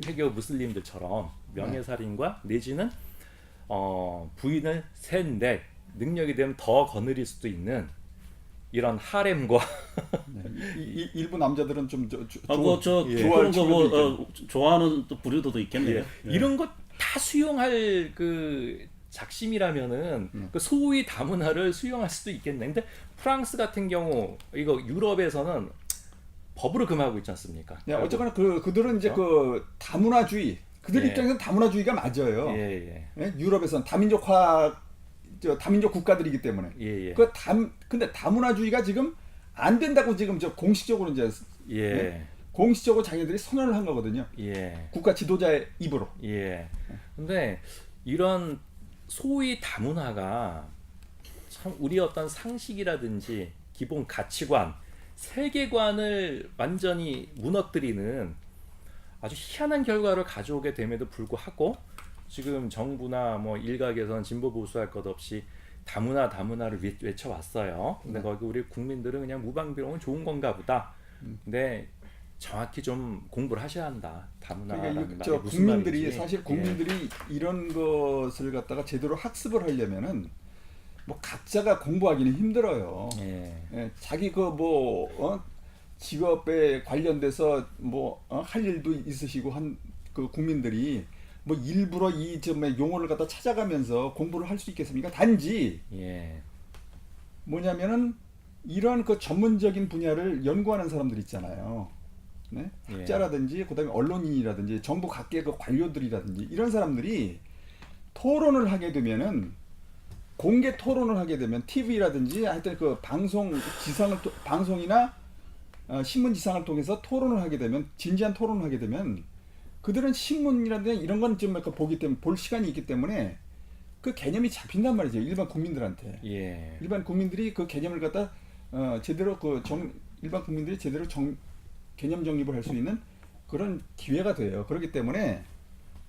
회교 무슬림들처럼 명예살인과 내지는 부인을 셋, 넷 능력이 되면 더 거느릴 수도 있는 이런 하렘과 일부 남자들은 좀 그런 거 좋아하는 또 부류도 있겠네요. 예. 이런 거 다 수용할 그 작심이라면은 그 소위 다문화를 수용할 수도 있겠네. 근데 프랑스 같은 경우 이거 유럽에서는 법으로 금하고 있지 않습니까? 어쨌거나 그들은 이제 그 다문화주의 그들 예. 입장에서는 다문화주의가 맞아요. 예. 유럽에서는 다민족 국가들이기 때문에. 예. 근데 다문화주의가 지금 안 된다고 지금 공식적으로 이제 예. 공식적으로 자기들이 선언을 한 거거든요. 예. 국가 지도자의 입으로. 예. 근데 이런 소위 다문화가 참 우리 어떤 상식이라든지 기본 가치관, 세계관을 완전히 무너뜨리는 아주 희한한 결과를 가져오게 됨에도 불구하고 지금 정부나 뭐 일각에서는 진보 보수할 것 없이 다문화를 외쳐왔어요. 근데 거기 우리 국민들은 그냥 무방비용은 좋은 건가 보다. 근데 정확히 좀 공부를 하셔야 한다. 다문화라는 그러니까 말이 무슨 국민들이 말인지. 사실 국민들이 이런 것을 갖다가 제대로 학습을 하려면은 뭐 각자가 공부하기는 힘들어요. 예. 자기 직업에 관련돼서 할 일도 있으시고 한 그 국민들이 뭐 일부러 이 점의 용어를 갖다 찾아가면서 공부를 할 수 있겠습니까? 단지 예. 뭐냐면은 이런 그 전문적인 분야를 연구하는 사람들 있잖아요. 네? 예. 학자라든지 그다음에 언론인이라든지 정부 각계 그 관료들이라든지 이런 사람들이 토론을 하게 되면은 공개 토론을 하게 되면 TV라든지 하여튼 그 방송이나 신문 지상을 통해서 토론을 하게 되면 진지한 토론을 하게 되면 그들은 신문이라든지 이런 건 좀 보기 때문에 볼 시간이 있기 때문에 그 개념이 잡힌단 말이죠. 일반 국민들한테. 예. 일반 국민들이 그 개념을 갖다 제대로 일반 국민들이 제대로 개념 정립을 할 수 있는 그런 기회가 돼요. 그렇기 때문에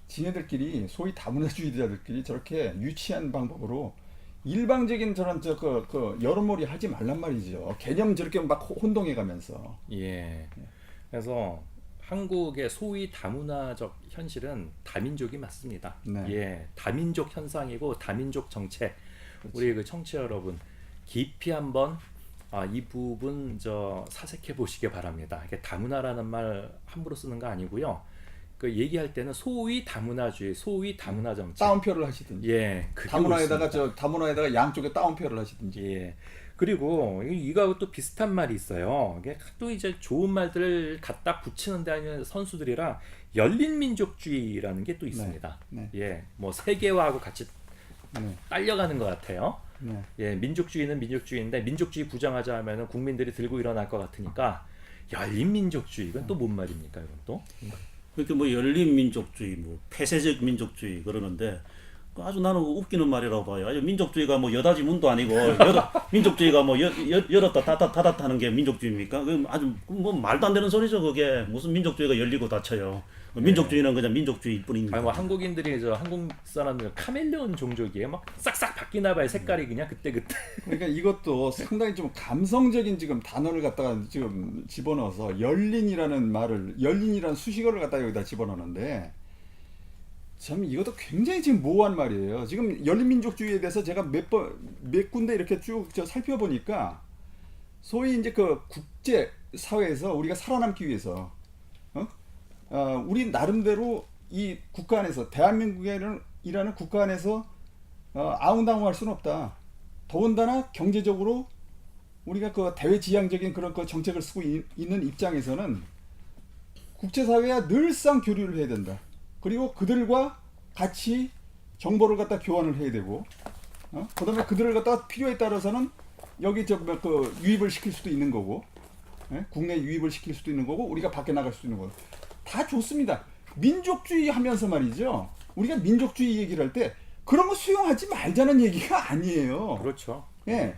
지네들끼리 소위 다문화주의자들끼리 저렇게 유치한 방법으로 일방적인 저런 여론몰이 하지 말란 말이죠. 개념 저렇게 막 혼동해 가면서. 예. 그래서 한국의 소위 다문화적 현실은 다민족이 맞습니다. 네. 예, 다민족 현상이고 다민족 정책. 우리 그 청취자 여러분 깊이 한번 이 부분 사색해 보시기 바랍니다. 이게 다문화라는 말 함부로 쓰는 거 아니고요. 그 얘기할 때는 소위 다문화주의, 소위 다문화 정책. 따옴표를 하시든지. 예, 그게 다문화에다가 옳습니다. 다문화에다가 양쪽에 따옴표를 하시든지. 예. 그리고 이거하고 또 비슷한 말이 있어요. 이게 또 이제 좋은 말들을 갖다 붙이는 데 아니는 선수들이라 열린 민족주의라는 게 또 있습니다. 네. 예, 뭐 세계화하고 같이 네. 딸려가는 것 같아요. 네. 예, 민족주의는 민족주의인데 민족주의 부정하자 하면은 국민들이 들고 일어날 것 같으니까 열린 민족주의 이건 또 뭔 말입니까? 이건 또 그러니까 뭐 열린 민족주의, 뭐 폐쇄적 민족주의 그러는데 그 아주 나는 웃기는 말이라고 봐요. 아주 민족주의가 뭐 여닫이 문도 아니고 민족주의가 뭐 열었다 닫았다 하는 게 민족주의입니까? 그 아주 뭐 말도 안 되는 소리죠. 그게 무슨 민족주의가 열리고 닫혀요. 민족주의는 그냥 민족주의일 뿐입니다. 아니 뭐 한국인들이 한국 사람들 카멜레온 종족이에요. 막 싹싹 바뀌나 봐요. 색깔이 그냥 그때. 그러니까 이것도 상당히 좀 감성적인 지금 단어를 갖다가 지금 집어넣어서 열린이라는 수식어를 갖다 여기다 집어넣는데 참 이것도 굉장히 지금 모호한 말이에요. 지금 열린민족주의에 대해서 제가 몇 군데 이렇게 쭉 살펴보니까 소위 이제 그 국제 사회에서 우리가 살아남기 위해서 우리 나름대로 이 국가 안에서 대한민국이라는 국가 안에서 아웅다웅할 수는 없다. 더군다나 경제적으로 우리가 그 대외지향적인 그런 그 정책을 쓰고 있는 입장에서는 국제사회와 늘상 교류를 해야 된다. 그리고 그들과 같이 정보를 갖다 교환을 해야 되고, 그다음에 그들을 갖다 필요에 따라서는 여기 그 유입을 시킬 수도 있는 거고, 국내 유입을 시킬 수도 있는 거고, 우리가 밖에 나갈 수도 있는 거고, 다 좋습니다. 민족주의 하면서 말이죠. 우리가 민족주의 얘기를 할 때 그런 거 수용하지 말자는 얘기가 아니에요. 그렇죠. 예.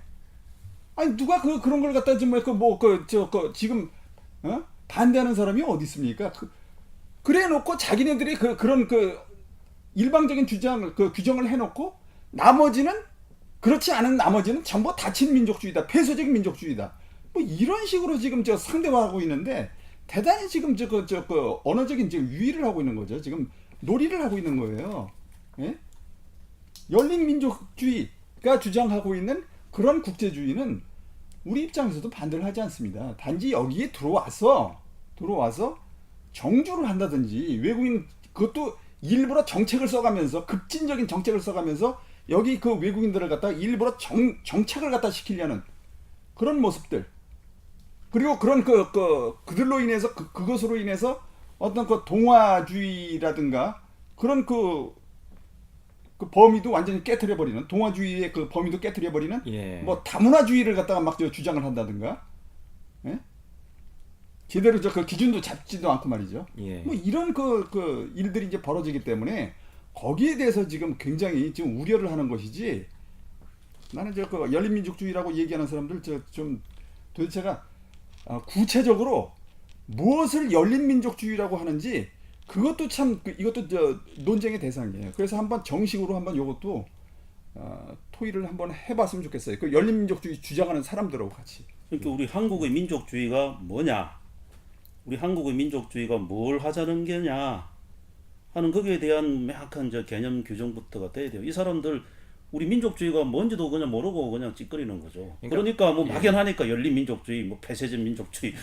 아니 누가 그런 걸 갖다 지금 반대하는 사람이 어디 있습니까? 그래 놓고 자기네들이 그런 일방적인 규정을 해놓고 그렇지 않은 나머지는 전부 닫힌 민족주의다, 폐쇄적인 민족주의다. 뭐 이런 식으로 지금 상대화하고 있는데 대단히 지금 언어적인 지금 유의를 하고 있는 거죠. 지금 놀이를 하고 있는 거예요. 예? 열린 민족주의가 주장하고 있는 그런 국제주의는 우리 입장에서도 반대를 하지 않습니다. 단지 여기에 들어와서 정주를 한다든지 외국인 그것도 일부러 정책을 써가면서 급진적인 정책을 써가면서 여기 그 외국인들을 갖다 일부러 정책을 갖다 시키려는 그런 모습들, 그리고 그런 그들로 인해서 그것으로 인해서 어떤 그 동화주의라든가 그런 그 범위도 완전히 깨트려 버리는, 동화주의의 그 범위도 깨트려 버리는 예. 뭐 다문화주의를 갖다가 막 주장을 한다든가, 예? 제대로 그 기준도 잡지도 않고 말이죠. 예. 뭐 이런 그 일들이 이제 벌어지기 때문에 거기에 대해서 지금 굉장히 지금 우려를 하는 것이지. 나는 그 열린민족주의라고 얘기하는 사람들 좀 도대체가 구체적으로 무엇을 열린민족주의라고 하는지 그것도 참 이것도 논쟁의 대상이에요. 그래서 한번 정식으로 한번 이것도 토의를 한번 해봤으면 좋겠어요. 그 열린민족주의 주장하는 사람들하고 같이. 그러니까 우리 한국의 민족주의가 뭐냐, 우리 한국의 민족주의가 뭘 하자는 게냐 하는 거기에 대한 명확한 개념 규정부터가 돼야 돼요. 이 사람들 우리 민족주의가 뭔지도 그냥 모르고 그냥 찌꺼리는 거죠. 그러니까 뭐 막연하니까 열린 민족주의, 뭐 폐쇄적 민족주의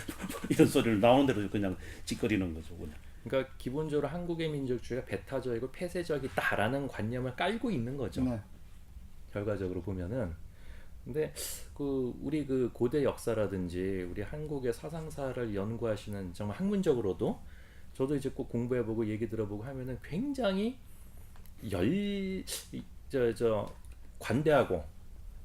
이런 소리를 나오는 대로 그냥 찌꺼리는 거죠, 그냥. 그러니까 기본적으로 한국의 민족주의가 배타적이고 폐쇄적이다라는 관념을 깔고 있는 거죠. 네. 결과적으로 보면은. 근데 우리 고대 역사라든지 우리 한국의 사상사를 연구하시는 정말 학문적으로도 저도 이제 꼭 공부해보고 얘기 들어보고 하면은 굉장히 관대하고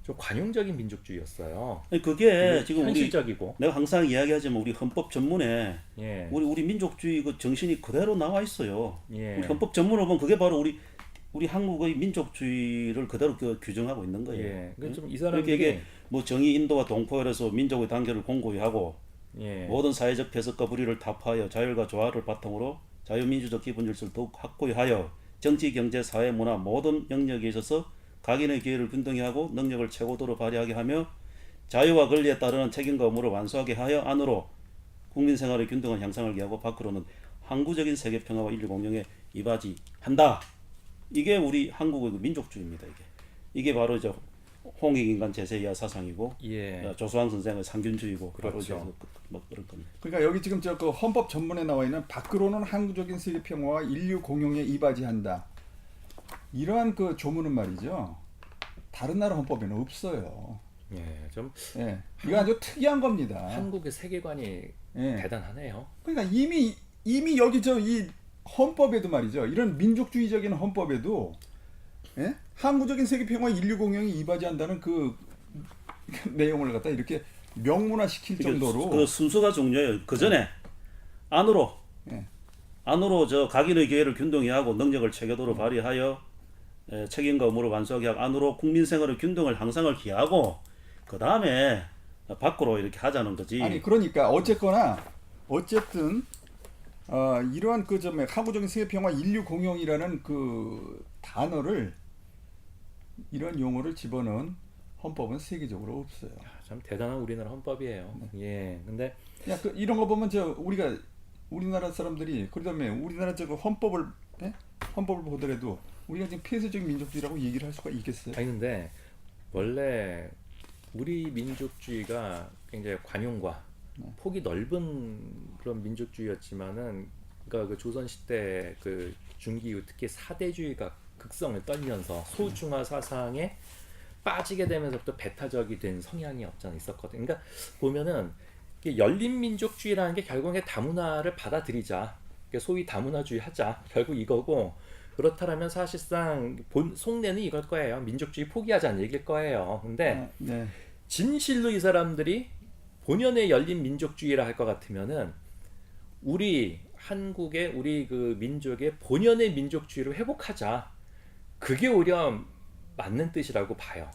좀 관용적인 민족주의였어요. 그게 지금 현실적이고. 내가 항상 이야기하지만 우리 헌법 전문에 예. 우리 민족주의 그 정신이 그대로 나와 있어요. 예. 우리 헌법 전문을 보면 그게 바로 우리 한국의 민족주의를 그대로 규정하고 있는 거예요. 예. 응? 좀 이 그러니까 사람들이 이게 뭐 정의, 인도와 동포열에서 민족의 단계를 공고히 하고 예. 모든 사회적 폐석과 불의를 타파하여 자율과 조화를 바탕으로 자유민주적 기본 질서를 더욱 확고히 하여 정치, 경제, 사회, 문화 모든 영역에 있어서 각인의 기회를 균등히 하고 능력을 최고도로 발휘하게 하며 자유와 권리에 따르는 책임과 의무를 완수하게 하여 안으로 국민 생활의 균등한 향상을 위하고 밖으로는 항구적인 세계 평화와 인류 공영에 이바지한다. 이게 우리 한국의 그 민족주의입니다. 이게 바로 저 홍익인간 제세이하 사상이고 예. 조수환 선생의 상균주의고 바로 그렇죠. 뭐 그런 겁니다. 그러니까 여기 지금 저 그 헌법 전문에 나와 있는 밖으로는 항구적인 세계 평화와 인류 공용에 이바지한다. 이러한 그 조문은 말이죠. 다른 나라 헌법에는 없어요. 예, 좀 예, 이거 아주 특이한 겁니다. 한국의 세계관이 예. 대단하네요. 그러니까 이미 여기 저 이 헌법에도 말이죠. 이런 민족주의적인 헌법에도 예? 항구적인 세계 평화 인류 공영이 이바지한다는 그 내용을 갖다 이렇게 명문화시킬 정도로 그 순서가 중요해요. 그 전에 안으로 예. 저 각인의 기회를 균등히 하고 능력을 체계도로 발휘하여 책임과 의무를 완수하게 하고 안으로 국민 생활의 균등을 향상을 기하고 그 다음에 밖으로 이렇게 하자는 거지. 아니 그러니까 어쨌든 이러한 그 점에 항구적인 세계 평화 인류 공영이라는 그 단어를 이런 용어를 집어넣은 헌법은 세계적으로 없어요. 참 대단한 우리나라 헌법이에요. 예, 근데 야, 그 이런 거 보면 우리나라 사람들이 그다음에 우리나라 저 헌법을 헌법을 보더라도 우리가 지금 폐쇄적인 민족주의라고 얘기를 할 수가 있겠어요? 아니 근데 원래 우리 민족주의가 굉장히 관용과 폭이 넓은 그런 민족주의였지만은 그러니까 그 조선 시대 그 중기 이후 특히 사대주의가 극성을 떨면서 소중화 사상에 빠지게 되면서부터 배타적이 된 성향이 없지 않아 있었거든요. 그러니까 보면은 열린 민족주의라는 게 결국에 다문화를 받아들이자, 소위 다문화주의 하자, 결국 이거고, 그렇다면 사실상 속내는 이걸 거예요. 민족주의 포기하자는 얘기일 거예요. 근데 네. 진실로 이 사람들이 본연의 열린 민족주의라 할 것 같으면은 우리 한국의 우리 그 민족의 본연의 민족주의를 회복하자. 그게 오히려 맞는 뜻이라고 봐요.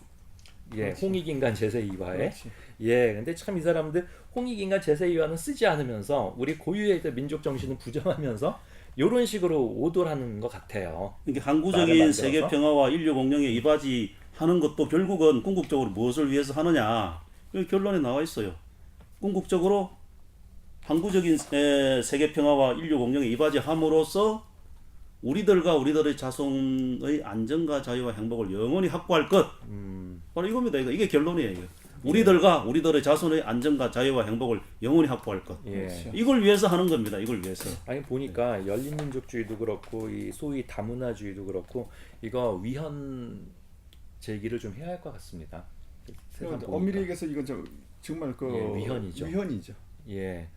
예, 그렇지. 홍익인간 제세이화에. 그렇지. 예, 근데 참 이 사람들 홍익인간 제세이화는 쓰지 않으면서 우리 고유의 민족 정신을 부정하면서 이런 식으로 오도하는 것 같아요. 이게 말을 항구적인 만들어서. 세계 평화와 인류 공영에 이바지하는 것도 결국은 궁극적으로 무엇을 위해서 하느냐. 여기 결론에 나와 있어요. 궁극적으로 항구적인 세계 평화와 인류 공영에 이바지함으로써 우리들의 자손의 안전과 자유와 행복을 영원히 확보할 것. 바로 이겁니다. 이게 결론이에요. 이게. 우리들의 자손의 안전과 자유와 행복을 영원히 확보할 것. 예. 그렇죠. 이걸 위해서 하는 겁니다. 이걸 위해서. 아니 보니까 열린민족주의도 그렇고 이 소위 다문화주의도 그렇고 이거 위헌 제기를 좀 해야 할 것 같습니다. 세상 보니까. 엄밀히 얘기해서 이건 정말 그 예, 위헌이죠. 예,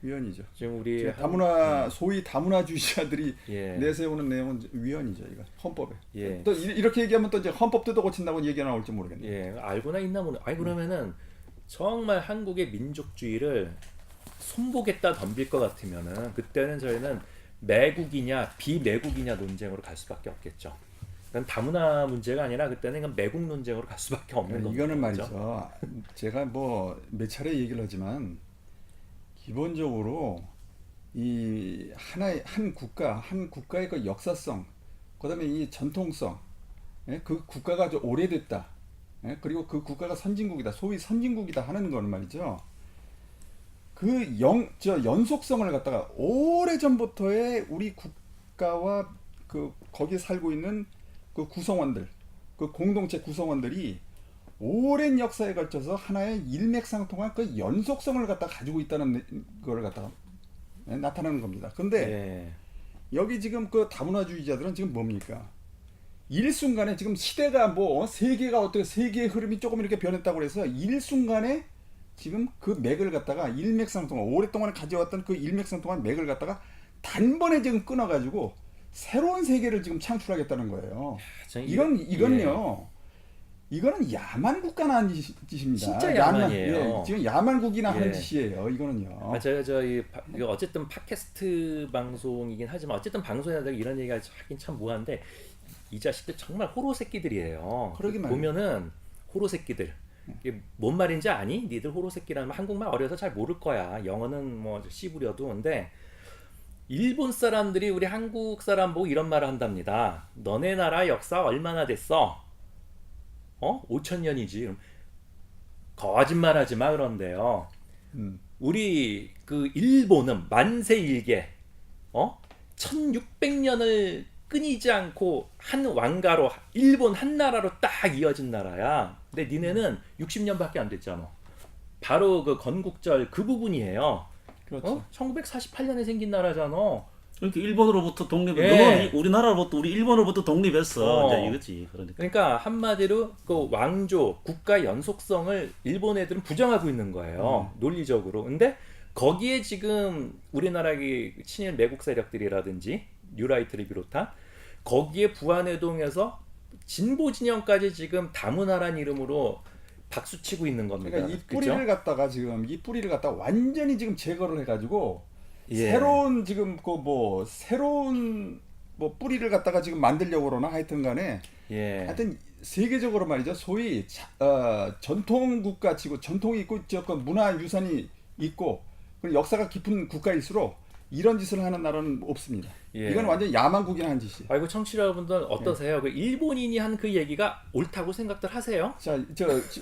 위헌이죠. 지금 우리 소위 다문화주의자들이 예. 내세우는 내용은 위헌이죠. 이거 헌법에. 예. 또 이렇게 얘기하면 또 이제 헌법 뜯어 고친다고 얘기가 나올지 모르겠네요. 예, 알고나 있나 모르. 아니 그러면은 정말 한국의 민족주의를 손보겠다 덤빌 것 같으면은 그때는 저희는 매국이냐 비매국이냐 논쟁으로 갈 수밖에 없겠죠. 그건 다문화 문제가 아니라 그때는 그냥 매국 논쟁으로 갈 수밖에 없는 거죠. 이거는 말이죠. 제가 뭐 몇 차례 얘기를 하지만 기본적으로 이 한 국가의 그 역사성, 그다음에 이 전통성, 그 국가가 좀 오래됐다. 그리고 그 국가가 선진국이다, 소위 선진국이다 하는 거는 말이죠. 그 연속성을 갖다가 오래 전부터의 우리 국가와 그 거기에 살고 있는 그 구성원들, 그 공동체 구성원들이 오랜 역사에 걸쳐서 하나의 일맥상통한 그 연속성을 갖다 가지고 있다는 걸 갖다가 나타나는 겁니다. 근데 예. 여기 지금 그 다문화주의자들은 지금 뭡니까? 일순간에 지금 시대가 뭐 세계가 어떻게 세계의 흐름이 조금 이렇게 변했다고 해서 일순간에 지금 그 맥을 갖다가 일맥상통한 오랫동안 가져왔던 그 일맥상통한 맥을 갖다가 단번에 지금 끊어가지고 새로운 세계를 지금 창출하겠다는 거예요. 이건요. 이거는 야만 국가나 하는 짓입니다. 진짜 야만이에요. 지금 야만국이나 하는 예. 짓이에요. 이거는요. 제가 이거 어쨌든 팟캐스트 방송이긴 하지만 어쨌든 방송에다 이런 얘기가 하긴 참 뭐한데 이 자식들 정말 호로 새끼들이에요. 그러게 말이에요. 보면은 호로 새끼들. 이게 뭔 말인지 아니? 니들 호로 새끼라면 한국말 어려서 잘 모를 거야. 영어는 뭐 씨부려도. 근데 일본 사람들이 우리 한국 사람 보고 이런 말을 한답니다. 너네 나라 역사 얼마나 됐어? 5,000년이지. 거짓말하지 마 그런데요. 우리 그 일본은 만세일계 1600년을 끊이지 않고 한 왕가로 일본 한 나라로 딱 이어진 나라야. 근데 니네는 60년밖에 안 됐잖아. 바로 그 건국절 그 부분이에요. 그렇죠. 1948년에 생긴 나라잖아. 그러니까 일본으로부터 독립, 예. 너는 우리나라로부터 우리 일본으로부터 독립했어. 어. 이제 이거지. 그러니까. 그러니까 한마디로 그 왕조 국가 연속성을 일본 애들은 부정하고 있는 거예요. 논리적으로. 근데 거기에 지금 우리나라의 친일 매국 세력들이라든지 뉴라이트를 비롯한 거기에 부안해동에서 진보 진영까지 지금 다문화란 이름으로 박수치고 있는 겁니다. 그러니까 이 뿌리를 그죠? 갖다가 지금 이 뿌리를 갖다가 완전히 지금 제거를 해가지고 예. 새로운 지금 그 뭐 새로운 뭐 뿌리를 갖다가 지금 만들려고 그러나 하여튼간에 예. 하여튼 세계적으로 말이죠. 소위 전통 국가치고 전통이 있고 저 그 문화 유산이 있고 그리고 역사가 깊은 국가일수록 이런 짓을 하는 나라는 없습니다. 예. 이건 완전 야만국이나 한 짓이에요. 아이고 청취자분들 어떠세요? 그 일본인이 한 그 얘기가 옳다고 생각들 하세요? 자,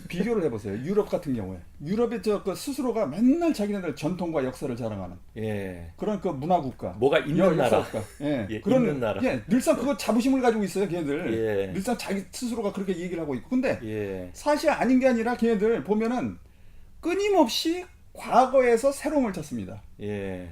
비교를 해보세요. 유럽 같은 경우에 유럽의 그 스스로가 맨날 자기네들 전통과 역사를 자랑하는 예. 그런 그 문화 국가, 뭐가 있는 나라. 역사 국가. 예, 예, 그런 있는 나라. 예, 늘상 그거 자부심을 가지고 있어요, 걔네들. 예. 늘상 자기 스스로가 그렇게 얘기를 하고 있고, 근데 예. 사실 아닌 게 아니라 걔네들 보면은 끊임없이 과거에서 새로움을 찾습니다. 예.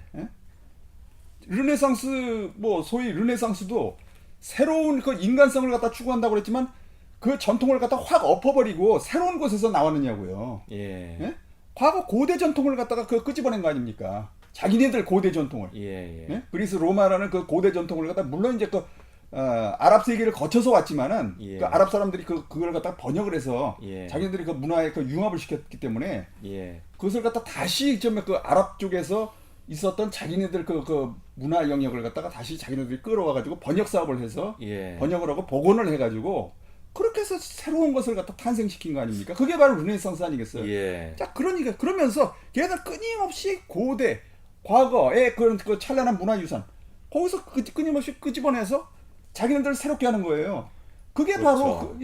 르네상스 뭐 소위 르네상스도 새로운 그 인간성을 갖다 추구한다고 그랬지만 그 전통을 갖다 확 엎어버리고 새로운 곳에서 나왔느냐고요. 예. 예? 과거 고대 전통을 갖다가 그 끄집어낸 거 아닙니까? 자기네들 고대 전통을. 예. 예? 그리스 로마라는 그 고대 전통을 갖다 물론 이제 그 아랍 세계를 거쳐서 왔지만은 예. 그 아랍 사람들이 그걸 갖다 번역을 해서 예. 자기네들이 그 문화에 그 융합을 시켰기 때문에 예. 그것을 갖다 다시 좀 그 아랍 쪽에서 있었던 자기네들 그 문화 영역을 갖다가 다시 자기네들이 끌어와 가지고 번역 사업을 해서 예. 번역을 하고 복원을 해 가지고 그렇게 해서 새로운 것을 갖다 탄생시킨 거 아닙니까? 그게 바로 르네상스 아니겠어요? 예. 자, 그러니까 그러면서 걔네들 끊임없이 고대 과거의 그런 그 찬란한 문화유산 거기서 끊임없이 끄집어내서 자기네들 새롭게 하는 거예요. 그게 그렇죠. 바로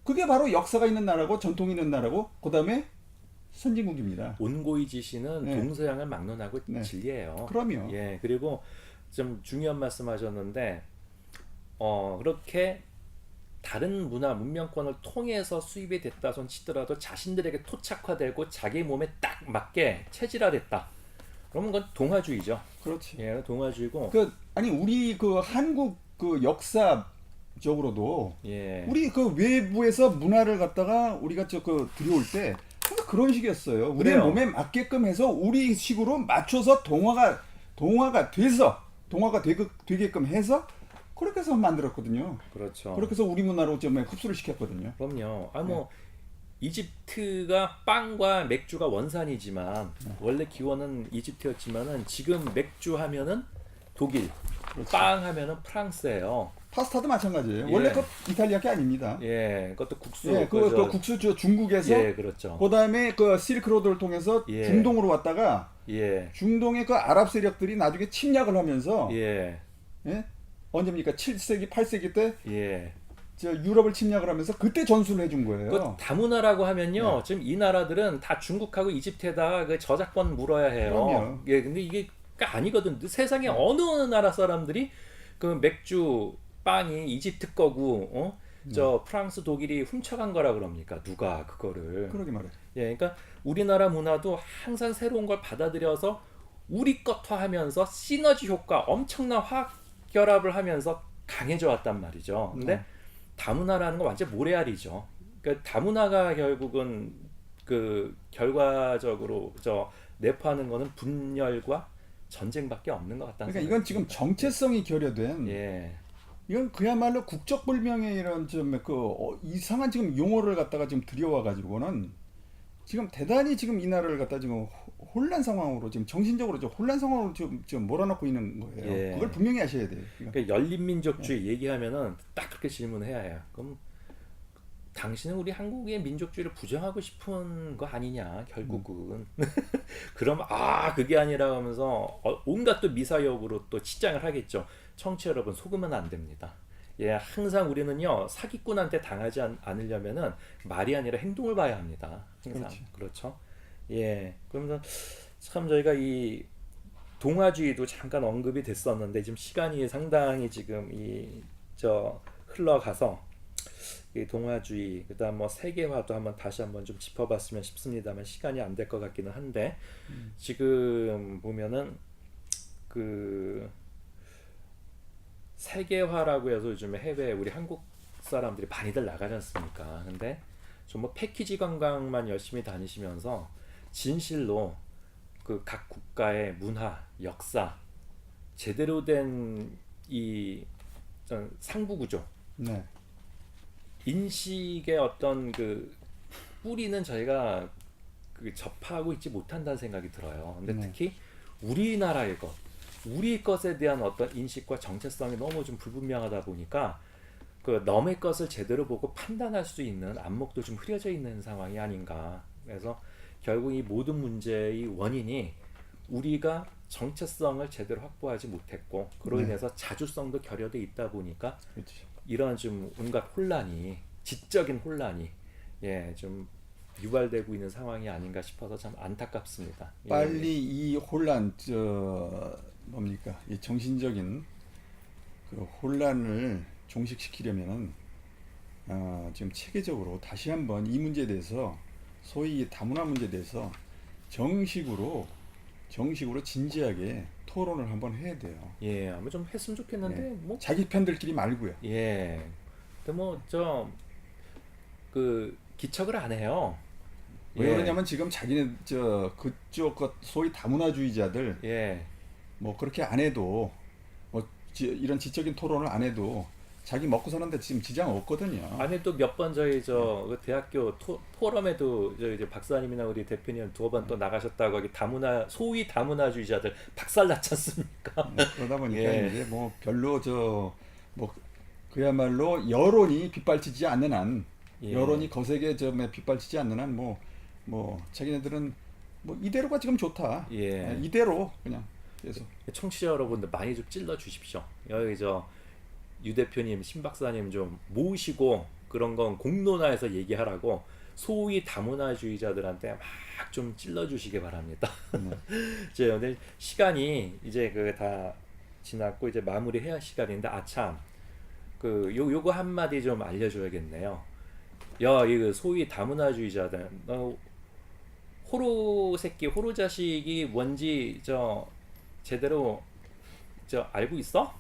그게 바로 역사가 있는 나라고 전통이 있는 나라고 그다음에 선진국입니다. 온고이 지시는 네. 동서양을 막론하고 네. 진리예요. 그럼요. 예. 그리고 좀 중요한 말씀하셨는데 그렇게 다른 문화 문명권을 통해서 수입이 됐다 손 치더라도 자신들에게 토착화되고 자기 몸에 딱 맞게 체질화됐다. 그러면 그건 동화주의죠. 그렇지. 예, 동화주의고. 아니 우리 그 한국 그 역사적으로도 예. 우리 그 외부에서 문화를 갖다가 우리가 들여올 때 항상 그런 식이었어요. 우리 그래요. 몸에 맞게끔 해서 우리 식으로 맞춰서 동화가 되게끔 해서 그렇게 해서 만들었거든요. 그렇죠. 그렇게 해서 우리 문화로 좀 흡수를 시켰거든요. 그럼요. 네. 이집트가 빵과 맥주가 원산이지만 원래 기원은 이집트였지만은 지금 맥주 하면은 독일, 그렇죠. 빵 하면은 프랑스예요. 파스타도 마찬가지예요. 예. 원래 그 이탈리아 게 아닙니다. 예, 그것도 국수. 예, 그 국수 중국에서 예, 그렇죠. 그다음에 그 실크로드를 통해서 예. 중동으로 왔다가 예, 중동의 그 아랍 세력들이 나중에 침략을 하면서 예, 언제입니까? 7세기, 8세기 때 예. 유럽을 침략을 하면서 그때 전수를 해준 거예요. 그 다문화라고 하면요. 네. 지금 이 나라들은 다 중국하고 이집트에다가 그 저작권 물어야 해요. 그럼요. 예, 근데 이게 아니거든. 세상에 어느 나라 사람들이 그 맥주 빵이 이집트 거고, 저 프랑스 독일이 훔쳐간 거라 그럽니까? 누가 그거를? 그러게 말해. 예, 그러니까 우리나라 문화도 항상 새로운 걸 받아들여서 우리 것화하면서 시너지 효과, 엄청난 화학 결합을 하면서 강해져 왔단 말이죠. 근데 다문화라는 건 완전 모래알이죠. 그러니까 다문화가 결국은 그 결과적으로 내포하는 거는 분열과 전쟁밖에 없는 것 같다는 그러니까 이건 지금 생각이 정체성이 결여된 듭니다. 예, 이건 그야말로 국적불명의 이런 이상한 지금 용어를 갖다가 지금 들여와 가지고는 지금 대단히 지금 이 나라를 갖다 지금 혼란 상황으로 지금 정신적으로 좀 혼란 상황으로 지금 몰아넣고 있는 거예요. 예. 그걸 분명히 아셔야 돼요. 그러니까 열린민족주의 얘기하면은 딱 그렇게 질문해야 해요. 그럼 당신은 우리 한국의 민족주의를 부정하고 싶은 거 아니냐 결국은. 그럼 그게 아니라 하면서 온갖 또 미사역으로 또 치장을 하겠죠. 청취자 여러분 속으면 안 됩니다. 예, 항상 우리는요 사기꾼한테 당하지 않으려면은 말이 아니라 행동을 봐야 합니다. 항상. 그렇지. 그렇죠. 예, 그러면서 참 저희가 이 동아주의도 잠깐 언급이 됐었는데 지금 시간이 상당히 지금 흘러가서 이 동아주의 그다음 뭐 세계화도 한번 다시 한번 좀 짚어봤으면 싶습니다만 시간이 안 될 것 같기는 한데 지금 보면은 그 세계화라고 해서 요즘에 해외 우리 한국 사람들이 많이들 나가지 않습니까? 근데 좀 뭐 패키지 관광만 열심히 다니시면서 진실로 그 각 국가의 문화, 역사 제대로 된 이 상부 구조 네. 인식의 어떤 그 뿌리는 저희가 그 접하고 있지 못한다는 생각이 들어요. 근데 네. 특히 우리나라의 것, 우리 것에 대한 어떤 인식과 정체성이 너무 좀 불분명하다 보니까 그 남의 것을 제대로 보고 판단할 수 있는 안목도 좀 흐려져 있는 상황이 아닌가. 그래서 결국 이 모든 문제의 원인이 우리가 정체성을 제대로 확보하지 못했고 그로 네. 인해서 자주성도 결여돼 있다 보니까 그렇죠. 이런 좀 온갖 혼란이 지적인 혼란이 좀 유발되고 있는 상황이 아닌가 싶어서 참 안타깝습니다. 빨리 이 혼란 뭡니까? 이 정신적인 그 혼란을 종식시키려면은 지금 체계적으로 다시 한번 이 문제에 대해서 소위 이 다문화 문제에 대해서 정식으로 진지하게 토론을 한번 해야 돼요. 아마 좀 했으면 좋겠는데 네. 뭐 자기 편들끼리 말고요. 근데 뭐 그 기척을 안 해요. 왜 그러냐면 지금 자기네 그쪽 소위 다문화주의자들 뭐 그렇게 안 해도 뭐 이런 지적인 토론을 안 해도 자기 먹고 사는데 지금 지장 없거든요. 안에 또 몇 번 저희 그 대학교 포럼에도 이제 박사님이나 우리 대표님 두어 번 또 나가셨다고 하기 소위 다문화주의자들 박살났지 않습니까? 그러다 보니까 이제 뭐 별로 뭐 그야말로 여론이 빗발치지 않는 한 여론이 거세게 빗발치지 않는 한 뭐 자기네들은 뭐 이대로가 지금 좋다. 이대로 그냥 그래서 청취자 여러분들 많이 좀 찔러 주십시오. 여기 유 대표님, 신 박사님 좀 모으시고 그런 건 공론화해서 얘기하라고 소위 다문화주의자들한테 막 좀 찔러 주시기 바랍니다. 이제 오늘 시간이 이제 그 다 지났고 이제 마무리해야 할 시간인데 아참 그 요거 한마디 좀 알려줘야겠네요. 이거 소위 다문화주의자들 호로 새끼 호로 자식이 뭔지 제대로 알고 있어?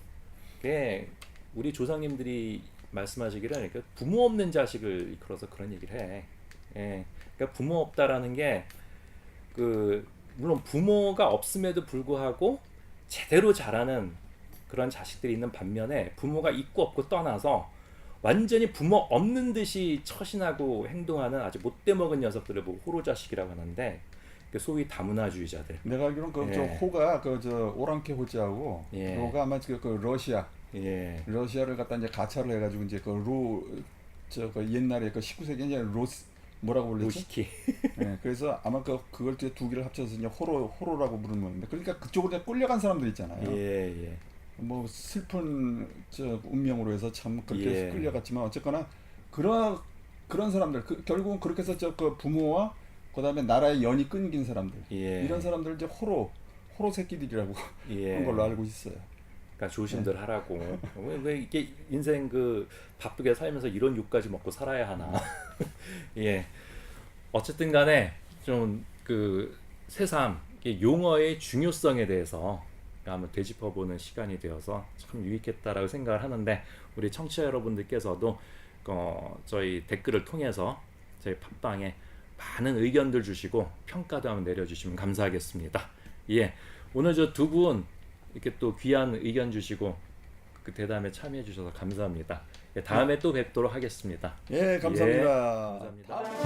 그게 우리 조상님들이 말씀하시기를 그러니까 부모 없는 자식을 이끌어서 그런 얘기를 해. 그러니까 부모 없다라는 게 그 물론 부모가 없음에도 불구하고 제대로 자라는 그런 자식들이 있는 반면에 부모가 있고 없고 떠나서 완전히 부모 없는 듯이 처신하고 행동하는 아주 못돼 먹은 녀석들을 보고 호로 자식이라고 하는데 그 소위 다문화주의자들. 내가 알기로는 저 호가 오랑캐 호자하고 로가 아마 그 러시아 러시아를 갖다 이제 가차를 해가지고 이제 그 옛날에 그 19세기 이제 뭐라고 불렀지? 로시키. 그래서 아마 그걸 두 개를 합쳐서 이제 호로라고 부르는 건데 그러니까 그쪽으로 이제 끌려간 사람들 있잖아요. 뭐 슬픈 운명으로 해서 참 그렇게 끌려갔지만 어쨌거나 그런 사람들 결국은 그렇게 해서 그 부모와 그다음에 나라의 연이 끊긴 사람들 이런 사람들 이제 호로 새끼들이라고 그런 걸로 알고 있어요. 그러니까 조심들 하라고. 왜 이게 인생 그 바쁘게 살면서 이런 욕까지 먹고 살아야 하나. 어쨌든 간에 좀 그 새삼 용어의 중요성에 대해서 한번 되짚어보는 시간이 되어서 참 유익했다라고 생각을 하는데 우리 청취자 여러분들께서도 저희 댓글을 통해서 저희 팟빵에 많은 의견들 주시고 평가도 한번 내려주시면 감사하겠습니다. 오늘 저 두 분 이렇게 또 귀한 의견 주시고 그 대담에 참여해 주셔서 감사합니다. 다음에 또 뵙도록 하겠습니다. 감사합니다. 감사합니다.